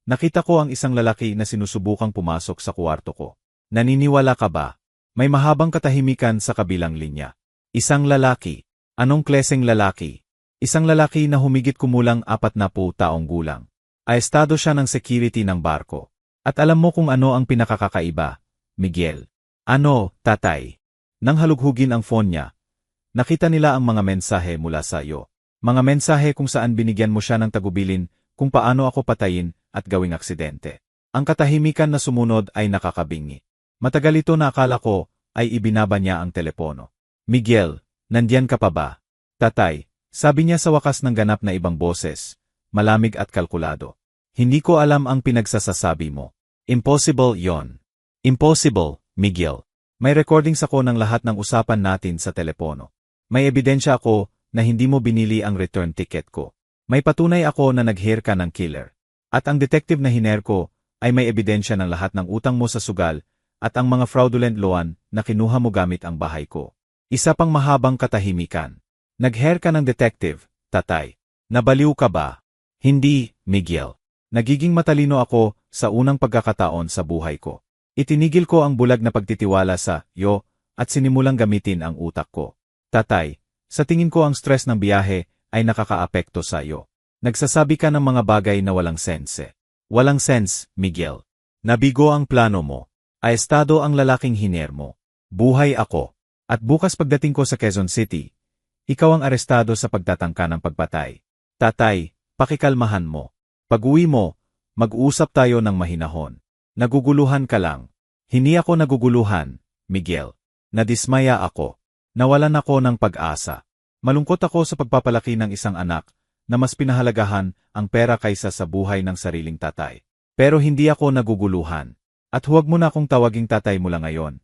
nakita ko ang isang lalaki na sinusubukang pumasok sa kwarto ko. Naniniwala ka ba? May mahabang katahimikan sa kabilang linya. Isang lalaki. Anong kleseng lalaki? Isang lalaki na humigit kumulang 40 taong gulang. Aestado siya ng security ng barko. At alam mo kung ano ang pinakakakaiba, Miguel. Ano, tatay? Nang halughugin ang phone niya, nakita nila ang mga mensahe mula sa iyo. Mga mensahe kung saan binigyan mo siya ng tagubilin kung paano ako patayin at gawing aksidente. Ang katahimikan na sumunod ay nakakabingi. Matagal ito na akala ko ay ibinaba niya ang telepono. Miguel, nandiyan ka pa ba? Tatay, sabi niya sa wakas ng ganap na ibang boses, malamig at kalkulado. Hindi ko alam ang pinagsasasabi mo. Impossible yon. Impossible, Miguel. May recordings ako ng lahat ng usapan natin sa telepono. May ebidensya ako na hindi mo binili ang return ticket ko. May patunay ako na nag-hire ka ng killer. At ang detective na hiner ko ay may ebidensya ng lahat ng utang mo sa sugal at ang mga fraudulent loan na kinuha mo gamit ang bahay ko. Isa pang mahabang katahimikan. Nag-hire ka ng detective, tatay. Nabaliw ka ba? Hindi, Miguel. Nagiging matalino ako sa unang pagkakataon sa buhay ko. Itinigil ko ang bulag na pagtitiwala sa iyo at sinimulang gamitin ang utak ko. Tatay, sa tingin ko ang stress ng biyahe ay nakakaapekto sa iyo. Nagsasabi ka ng mga bagay na walang sense. Walang sense, Miguel. Nabigo ang plano mo. Aestado ang lalaking hiner mo. Buhay ako. At bukas pagdating ko sa Quezon City, ikaw ang arestado sa pagtatangka ng pagpatay. Tatay, pakikalmahan mo. Pag-uwi mo, mag-uusap tayo ng mahinahon. Naguguluhan ka lang. Hindi ako naguguluhan, Miguel. Nadismaya ako. Nawalan ako ng pag-asa. Malungkot ako sa pagpapalaki ng isang anak na mas pinahalagahan ang pera kaysa sa buhay ng sariling tatay. Pero hindi ako naguguluhan. At huwag mo na akong tawaging tatay mula ngayon.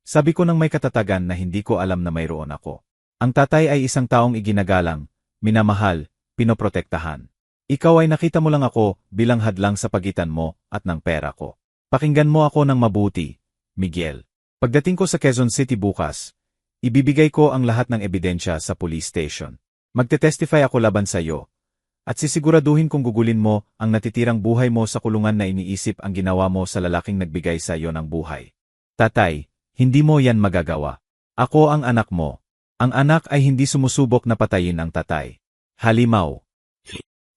Sabi ko nang may katatagan na hindi ko alam na mayroon ako. Ang tatay ay isang taong iginagalang, minamahal, pinoprotektahan. Ikaw ay nakita mo lang ako bilang hadlang sa pagitan mo at ng pera ko. Pakinggan mo ako ng mabuti, Miguel. Pagdating ko sa Quezon City bukas, ibibigay ko ang lahat ng ebidensya sa police station. Magte-testify ako laban sa iyo. At sisiguraduhin kong gugulin mo ang natitirang buhay mo sa kulungan na iniisip ang ginawa mo sa lalaking nagbigay sa iyo ng buhay. Tatay, hindi mo yan magagawa. Ako ang anak mo. Ang anak ay hindi sumusubok na patayin ang tatay. Halimaw.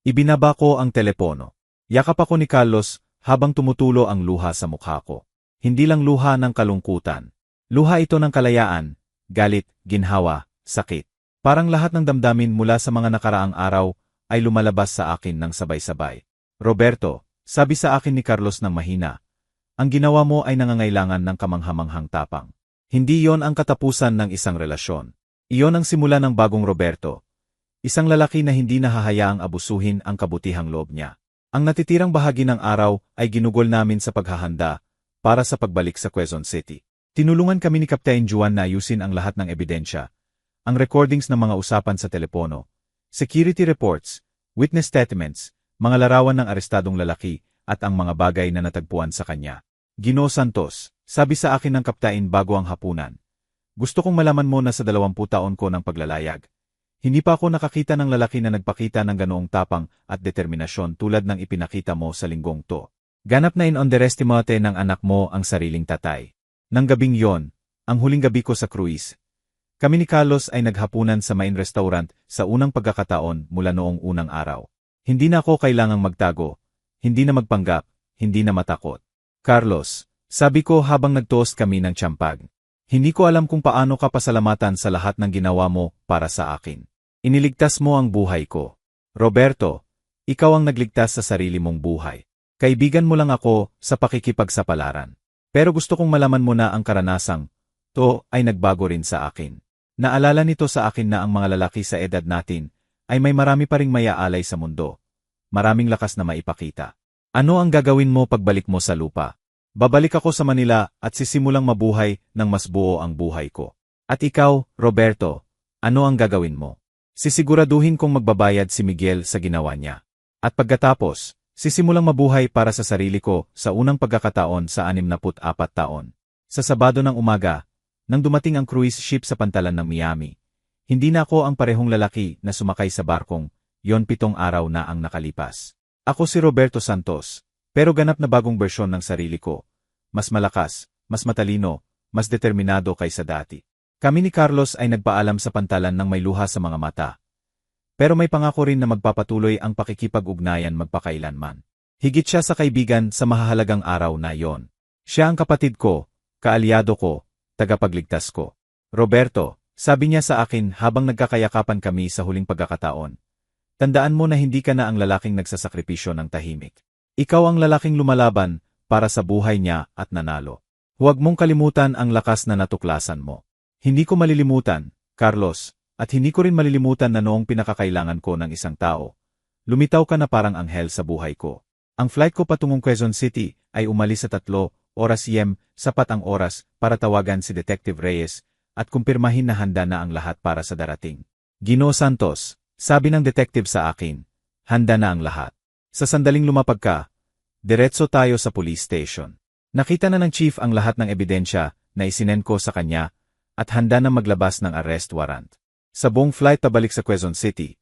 Ibinaba ko ang telepono. Yakap ako ni Carlos habang tumutulo ang luha sa mukha ko. Hindi lang luha ng kalungkutan. Luha ito ng kalayaan, galit, ginhawa, sakit. Parang lahat ng damdamin mula sa mga nakaraang araw ay lumalabas sa akin ng sabay-sabay. Roberto, sabi sa akin ni Carlos ng mahina, ang ginawa mo ay nangangailangan ng kamanghamanghang tapang. Hindi yon ang katapusan ng isang relasyon. Iyon ang simula ng bagong Roberto. Isang lalaki na hindi nahahayaang abusuhin ang kabutihang loob niya. Ang natitirang bahagi ng araw ay ginugol namin sa paghahanda para sa pagbalik sa Quezon City. Tinulungan kami ni Captain Juan na ayusin ang lahat ng ebidensya, ang recordings ng mga usapan sa telepono, security reports, witness statements, mga larawan ng arestadong lalaki, at ang mga bagay na natagpuan sa kanya. Ginoo Santos, sabi sa akin ng kaptain bago ang hapunan. Gusto kong malaman mo na sa 20 taon ko ng paglalayag. Hindi pa ako nakakita ng lalaki na nagpakita ng ganoong tapang at determinasyon tulad ng ipinakita mo sa linggong to. Ganap na in-underestimate ng anak mo ang sariling tatay. Nang gabing yon, ang huling gabi ko sa cruise, kami ni Carlos ay naghapunan sa main restaurant sa unang pagkakataon mula noong unang araw. Hindi na ako kailangang magtago, hindi na magpanggap, hindi na matakot. Carlos, sabi ko habang nagtoast kami ng tiyampag. Hindi ko alam kung paano ka pasalamatan sa lahat ng ginawa mo para sa akin. Iniligtas mo ang buhay ko. Roberto, ikaw ang nagligtas sa sarili mong buhay. Kaibigan mo lang ako sa pakikipagsapalaran. Pero gusto kong malaman mo na ang karanasang to ay nagbago rin sa akin. Naalala nito sa akin na ang mga lalaki sa edad natin ay may marami pa ring mayaalay sa mundo. Maraming lakas na maipakita. Ano ang gagawin mo pagbalik mo sa lupa? Babalik ako sa Manila at sisimulang mabuhay ng mas buo ang buhay ko. At ikaw, Roberto, ano ang gagawin mo? Sisiguraduhin kong magbabayad si Miguel sa ginawa niya. At pagkatapos, sisimulang mabuhay para sa sarili ko sa unang pagkakataon sa 64 taon. Sa Sabado ng umaga, nang dumating ang cruise ship sa pantalan ng Miami, hindi na ako ang parehong lalaki na sumakay sa barkong, yon 7 araw na ang nakalipas. Ako si Roberto Santos, pero ganap na bagong bersyon ng sarili ko. Mas malakas, mas matalino, mas determinado kaysa dati. Kami ni Carlos ay nagpaalam sa pantalan ng may luha sa mga mata. Pero may pangako rin na magpapatuloy ang pakikipag-ugnayan magpakailanman. Higit siya sa kaibigan sa mahahalagang araw na yon. Siya ang kapatid ko, kaalyado ko, tagapagligtas ko. Roberto, sabi niya sa akin habang nagkakayakapan kami sa huling pagkakataon. Tandaan mo na hindi ka na ang lalaking nagsasakripisyo ng tahimik. Ikaw ang lalaking lumalaban para sa buhay niya at nanalo. Huwag mong kalimutan ang lakas na natuklasan mo. Hindi ko malilimutan, Carlos. At hindi ko rin malilimutan na noong pinakakailangan ko ng isang tao, lumitaw ka na parang anghel sa buhay ko. Ang flight ko patungong Quezon City ay umalis sa 3 oras PM, sapat ang oras para tawagan si Detective Reyes at kumpirmahin na handa na ang lahat para sa darating. Ginoo Santos, sabi ng detective sa akin, handa na ang lahat. Sa sandaling lumapag ka, diretso tayo sa police station. Nakita na ng chief ang lahat ng ebidensya na isinend ko sa kanya at handa na maglabas ng arrest warrant. Sa buong flight pabalik sa Quezon City,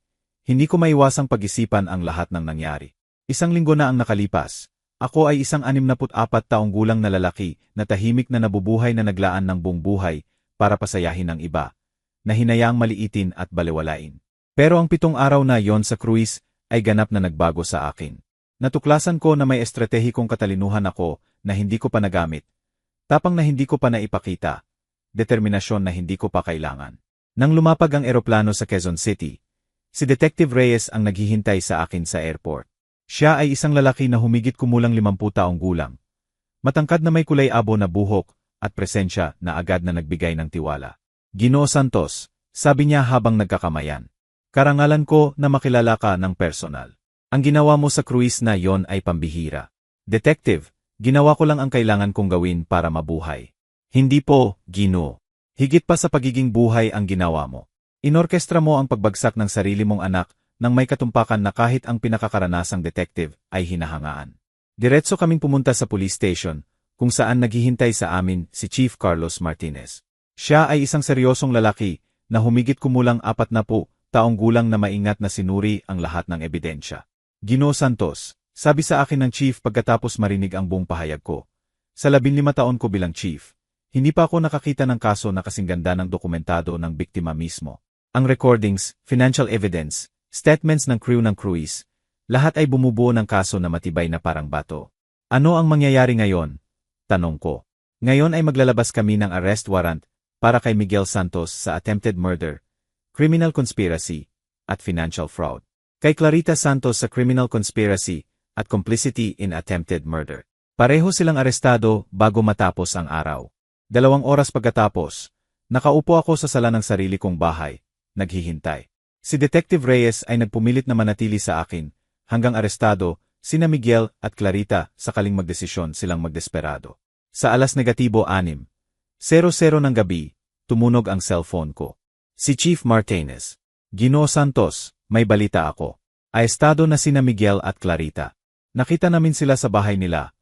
hindi ko maiwasang pag-isipan ang lahat ng nangyari. 1 linggo na ang nakalipas. Ako ay isang 64 taong gulang na lalaki na tahimik na nabubuhay na naglaan ng buong buhay para pasayahin ang iba, na hinayaang maliitin at balewalain. Pero ang 7 araw na yon sa cruise ay ganap na nagbago sa akin. Natuklasan ko na may estratehikong katalinuhan ako na hindi ko pa nagamit, tapang na hindi ko pa naipakita, determinasyon na hindi ko pa kailangan. Nang lumapag ang eroplano sa Quezon City, si Detective Reyes ang naghihintay sa akin sa airport. Siya ay isang lalaki na humigit kumulang 50 taong gulang. Matangkad na may kulay abo na buhok at presensya na agad na nagbigay ng tiwala. Ginoo Santos, sabi niya habang nagkakamayan. Karangalan ko na makilala ka ng personal. Ang ginawa mo sa cruise na yon ay pambihira. Detective, ginawa ko lang ang kailangan kong gawin para mabuhay. Hindi po, Ginoo. Higit pa sa pagiging buhay ang ginawa mo. Inorkestra mo ang pagbagsak ng sarili mong anak nang may katumpakan na kahit ang pinakakaranasang detective ay hinahangaan. Diretso kaming pumunta sa police station, kung saan naghihintay sa amin si Chief Carlos Martinez. Siya ay isang seryosong lalaki na humigit kumulang 40 taong gulang na maingat na sinuri ang lahat ng ebidensya. Ginoo Santos, sabi sa akin ng chief pagkatapos marinig ang buong pahayag ko. Sa 15 taon ko bilang chief, hindi pa ako nakakita ng kaso na kasing ganda ng dokumentado ng biktima mismo. Ang recordings, financial evidence, statements ng crew ng cruise, lahat ay bumubuo ng kaso na matibay na parang bato. Ano ang mangyayari ngayon? Tanong ko. Ngayon ay maglalabas kami ng arrest warrant para kay Miguel Santos sa attempted murder, criminal conspiracy, at financial fraud. Kay Clarita Santos sa criminal conspiracy at complicity in attempted murder. Pareho silang arestado bago matapos ang araw. 2 oras pagkatapos, Nakaupo ako sa sala ng sarili kong bahay, naghihintay. Si Detective Reyes ay nagpumilit na manatili sa akin, hanggang arestado, sina Miguel at Clarita sakaling magdesisyon silang magdesperado. Sa alas negatibo 6:00 ng gabi, tumunog ang cellphone ko. Si Chief Martinez. Ginoo Santos, may balita ako. Aestado na sina Miguel at Clarita. Nakita namin sila sa bahay nila.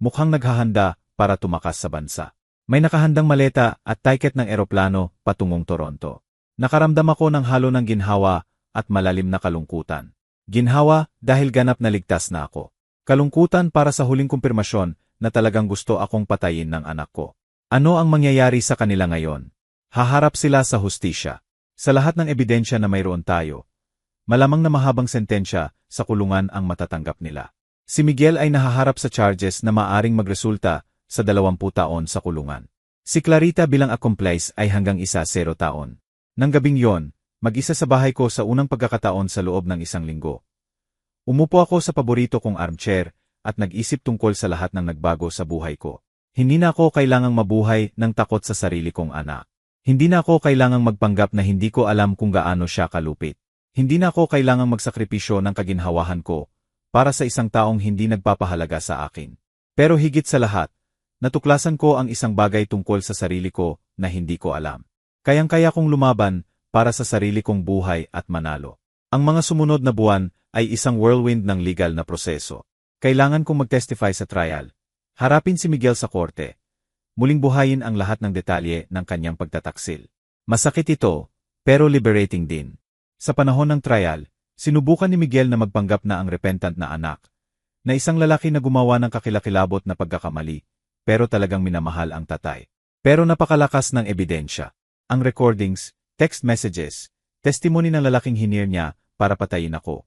Mukhang naghahanda para tumakas sa bansa. May nakahandang maleta at ticket ng eroplano patungong Toronto. Nakaramdam ako ng halo ng ginhawa at malalim na kalungkutan. Ginhawa dahil ganap na ligtas na ako. Kalungkutan para sa huling kumpirmasyon na talagang gusto akong patayin ng anak ko. Ano ang mangyayari sa kanila ngayon? Haharap sila sa hustisya. Sa lahat ng ebidensya na mayroon tayo, malamang na mahabang sentensya sa kulungan ang matatanggap nila. Si Miguel ay nahaharap sa charges na maaring magresulta sa 20 taon sa kulungan. Si Clarita bilang accomplice ay hanggang 0 taon. Nang gabing yon, mag-isa sa bahay ko sa unang pagkakataon sa loob ng 1 linggo. Umupo ako sa paborito kong armchair at nag-isip tungkol sa lahat ng nagbago sa buhay ko. Hindi na ako kailangang mabuhay ng takot sa sarili kong anak. Hindi na ako kailangang magpanggap na hindi ko alam kung gaano siya kalupit. Hindi na ako kailangang magsakripisyo ng kaginhawahan ko para sa isang taong hindi nagpapahalaga sa akin. Pero higit sa lahat, natuklasan ko ang isang bagay tungkol sa sarili ko na hindi ko alam. Kayang-kaya kong lumaban para sa sarili kong buhay at manalo. Ang mga sumunod na buwan ay isang whirlwind ng legal na proseso. Kailangan kong mag-testify sa trial. Harapin si Miguel sa korte. Muling buhayin ang lahat ng detalye ng kanyang pagtataksil. Masakit ito, pero liberating din. Sa panahon ng trial, sinubukan ni Miguel na magpanggap na ang repentant na anak, na isang lalaki na gumawa ng kakilakilabot na pagkakamali, pero talagang minamahal ang tatay. Pero napakalakas ng ebidensya. Ang recordings, text messages, testimony ng lalaking hinir niya para patayin ako,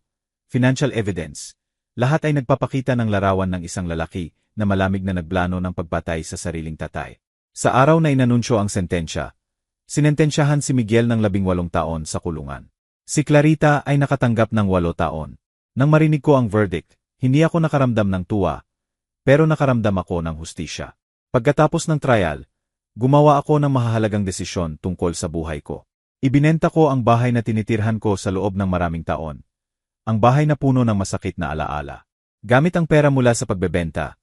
financial evidence, lahat ay nagpapakita ng larawan ng isang lalaki na malamig na nagplano ng pagpatay sa sariling tatay. Sa araw na inanunsyo ang sentensya, sinentensyahan si Miguel ng 18 taon sa kulungan. Si Clarita ay nakatanggap ng 8 taon. Nang marinig ko ang verdict, hindi ako nakaramdam ng tuwa, pero nakaramdam ako ng hustisya. Pagkatapos ng trial, gumawa ako ng mahahalagang desisyon tungkol sa buhay ko. Ibinenta ko ang bahay na tinitirhan ko sa loob ng maraming taon. Ang bahay na puno ng masakit na alaala. Gamit ang pera mula sa pagbebenta,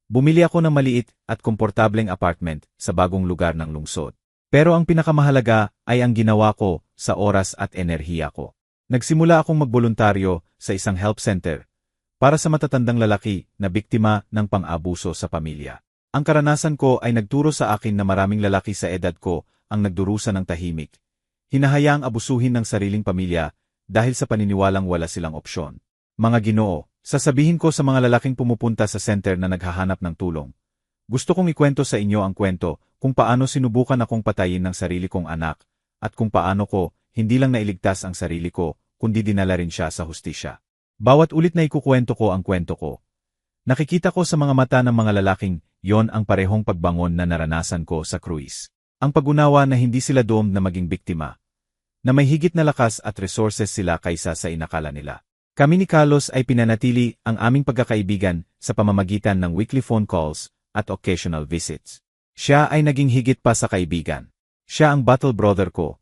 bumili ako ng maliit at komportableng apartment sa bagong lugar ng lungsod. Pero ang pinakamahalaga ay ang ginawa ko sa oras at enerhiya ko. Nagsimula akong magboluntaryo sa isang help center para sa matatandang lalaki na biktima ng pang-abuso sa pamilya. Ang karanasan ko ay nagturo sa akin na maraming lalaki sa edad ko ang nagdurusa ng tahimik. Hinahayaang abusuhin ng sariling pamilya dahil sa paniniwalang wala silang opsyon. Mga Ginoo, sasabihin ko sa mga lalaking pumupunta sa center na naghahanap ng tulong. Gusto kong ikwento sa inyo ang kwento kung paano sinubukan akong patayin ng sarili kong anak at kung paano ko hindi lang nailigtas ang sarili ko kundi dinala rin siya sa hustisya. Bawat ulit na ikukwento ko ang kwento ko, nakikita ko sa mga mata ng mga lalaking yon ang parehong pagbangon na naranasan ko sa cruise. Ang pag-unawa na hindi sila doomed na maging biktima, na may higit na lakas at resources sila kaysa sa inakala nila. Kami ni Carlos ay pinanatili ang aming pagkakaibigan sa pamamagitan ng weekly phone calls at occasional visits. Siya ay naging higit pa sa kaibigan. Siya ang battle brother ko,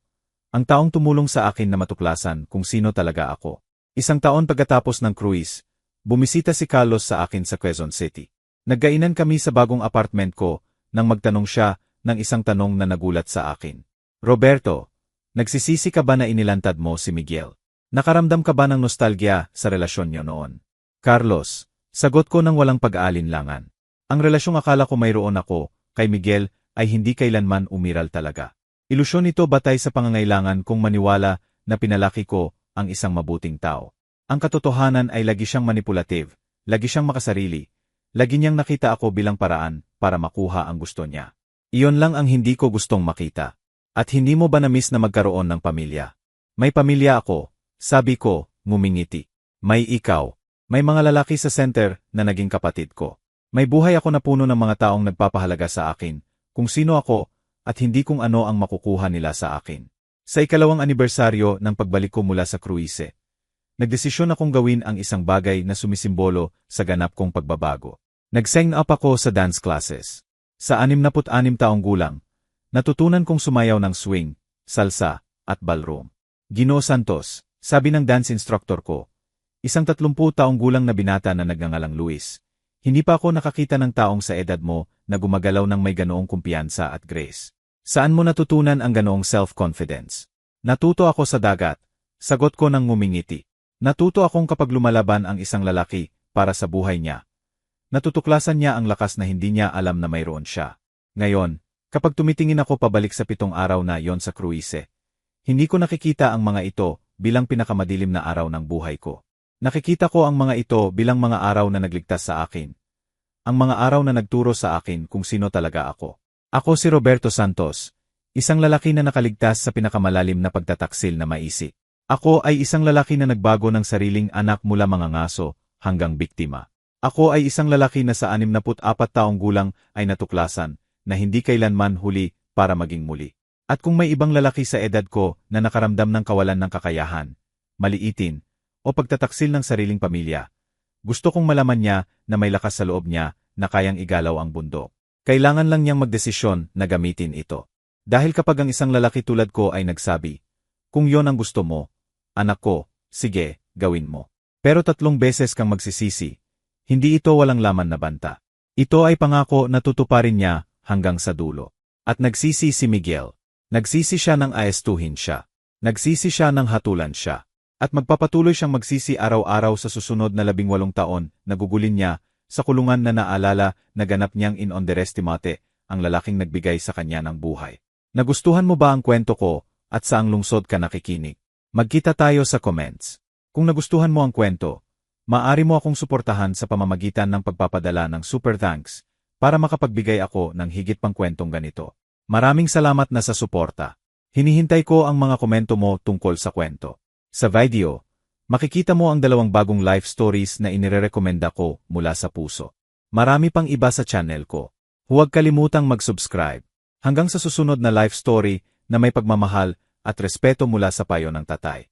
ang taong tumulong sa akin na matuklasan kung sino talaga ako. 1 taon pagkatapos ng cruise, bumisita si Carlos sa akin sa Quezon City. Nagkainan kami sa bagong apartment ko nang magtanong siya ng isang tanong na nagulat sa akin. Roberto, nagsisisi ka ba na inilantad mo si Miguel? Nakaramdam ka ba ng nostalgia sa relasyon niyo noon? Carlos, sagot ko ng walang pag-aalinlangan. Ang relasyong akala ko mayroon ako, kay Miguel, ay hindi kailanman umiral talaga. Ilusyon ito batay sa pangangailangan kong maniwala na pinalaki ko ang isang mabuting tao. Ang katotohanan ay lagi siyang manipulative, lagi siyang makasarili, lagi niyang nakita ako bilang paraan para makuha ang gusto niya. Iyon lang ang hindi ko gustong makita. At hindi mo ba na-miss na magkaroon ng pamilya? May pamilya ako, sabi ko, ngumingiti. May ikaw. May mga lalaki sa center na naging kapatid ko. May buhay ako na puno ng mga taong nagpapahalaga sa akin, kung sino ako, at hindi kung ano ang makukuha nila sa akin. Sa 2nd anibersaryo ng pagbalik ko mula sa cruise, nagdesisyon akong gawin ang isang bagay na sumisimbolo sa ganap kong pagbabago. Nag-sign up ako sa dance classes. Sa 66 taong gulang, Natutunan kong sumayaw ng swing, salsa, at ballroom. Ginoo Santos, sabi ng dance instructor ko, isang 30 taong gulang na binata na nagngangalang Luis. Hindi pa ako nakakita ng taong sa edad mo na gumagalaw ng may ganoong kumpiyansa at grace. Saan mo natutunan ang ganoong self-confidence? Natuto ako sa dagat. Sagot ko ng ngumingiti. Natuto akong kapag lumalaban ang isang lalaki para sa buhay niya. Natutuklasan niya ang lakas na hindi niya alam na mayroon siya. Ngayon, kapag tumitingin ako pabalik sa 7 araw na yon sa kruise, hindi ko nakikita ang mga ito bilang pinakamadilim na araw ng buhay ko. Nakikita ko ang mga ito bilang mga araw na nagligtas sa akin. Ang mga araw na nagturo sa akin kung sino talaga ako. Ako si Roberto Santos, isang lalaki na nakaligtas sa pinakamalalim na pagtataksil na maisip. Ako ay isang lalaki na nagbago ng sariling anak mula mga ngaso hanggang biktima. Ako ay isang lalaki na sa 64 taong gulang ay natuklasan na hindi kailanman huli para maging muli. At kung may ibang lalaki sa edad ko na nakaramdam ng kawalan ng kakayahan, maliitin, o pagtataksil ng sariling pamilya, gusto kong malaman niya na may lakas sa loob niya na kayang igalaw ang bundok. Kailangan lang niyang magdesisyon na gamitin ito. Dahil kapag ang isang lalaki tulad ko ay nagsabi, kung yon ang gusto mo, anak ko, sige, gawin mo. Pero 3 beses kang magsisisi. Hindi ito walang laman na banta. Ito ay pangako na tutuparin niya hanggang sa dulo. At nagsisi si Miguel. Nagsisi siya ng aestuhin siya. Nagsisi siya ng hatulan siya. At magpapatuloy siyang magsisi araw-araw sa susunod na 18 taon na gugulin niya sa kulungan na naalala na ganap niyang in-underestimate ang lalaking nagbigay sa kanya ng buhay. Nagustuhan mo ba ang kwento ko at saang lungsod ka nakikinig? Magkita tayo sa comments. Kung nagustuhan mo ang kwento, maaari mo akong suportahan sa pamamagitan ng pagpapadala ng super thanks para makapagbigay ako ng higit pang kwentong ganito. Maraming salamat na sa suporta. Hinihintay ko ang mga komento mo tungkol sa kwento. Sa video, makikita mo ang 2 bagong life stories na inirerekomenda ko mula sa puso. Marami pang iba sa channel ko. Huwag kalimutang mag-subscribe. Hanggang sa susunod na life story na may pagmamahal at respeto mula sa payo ng tatay.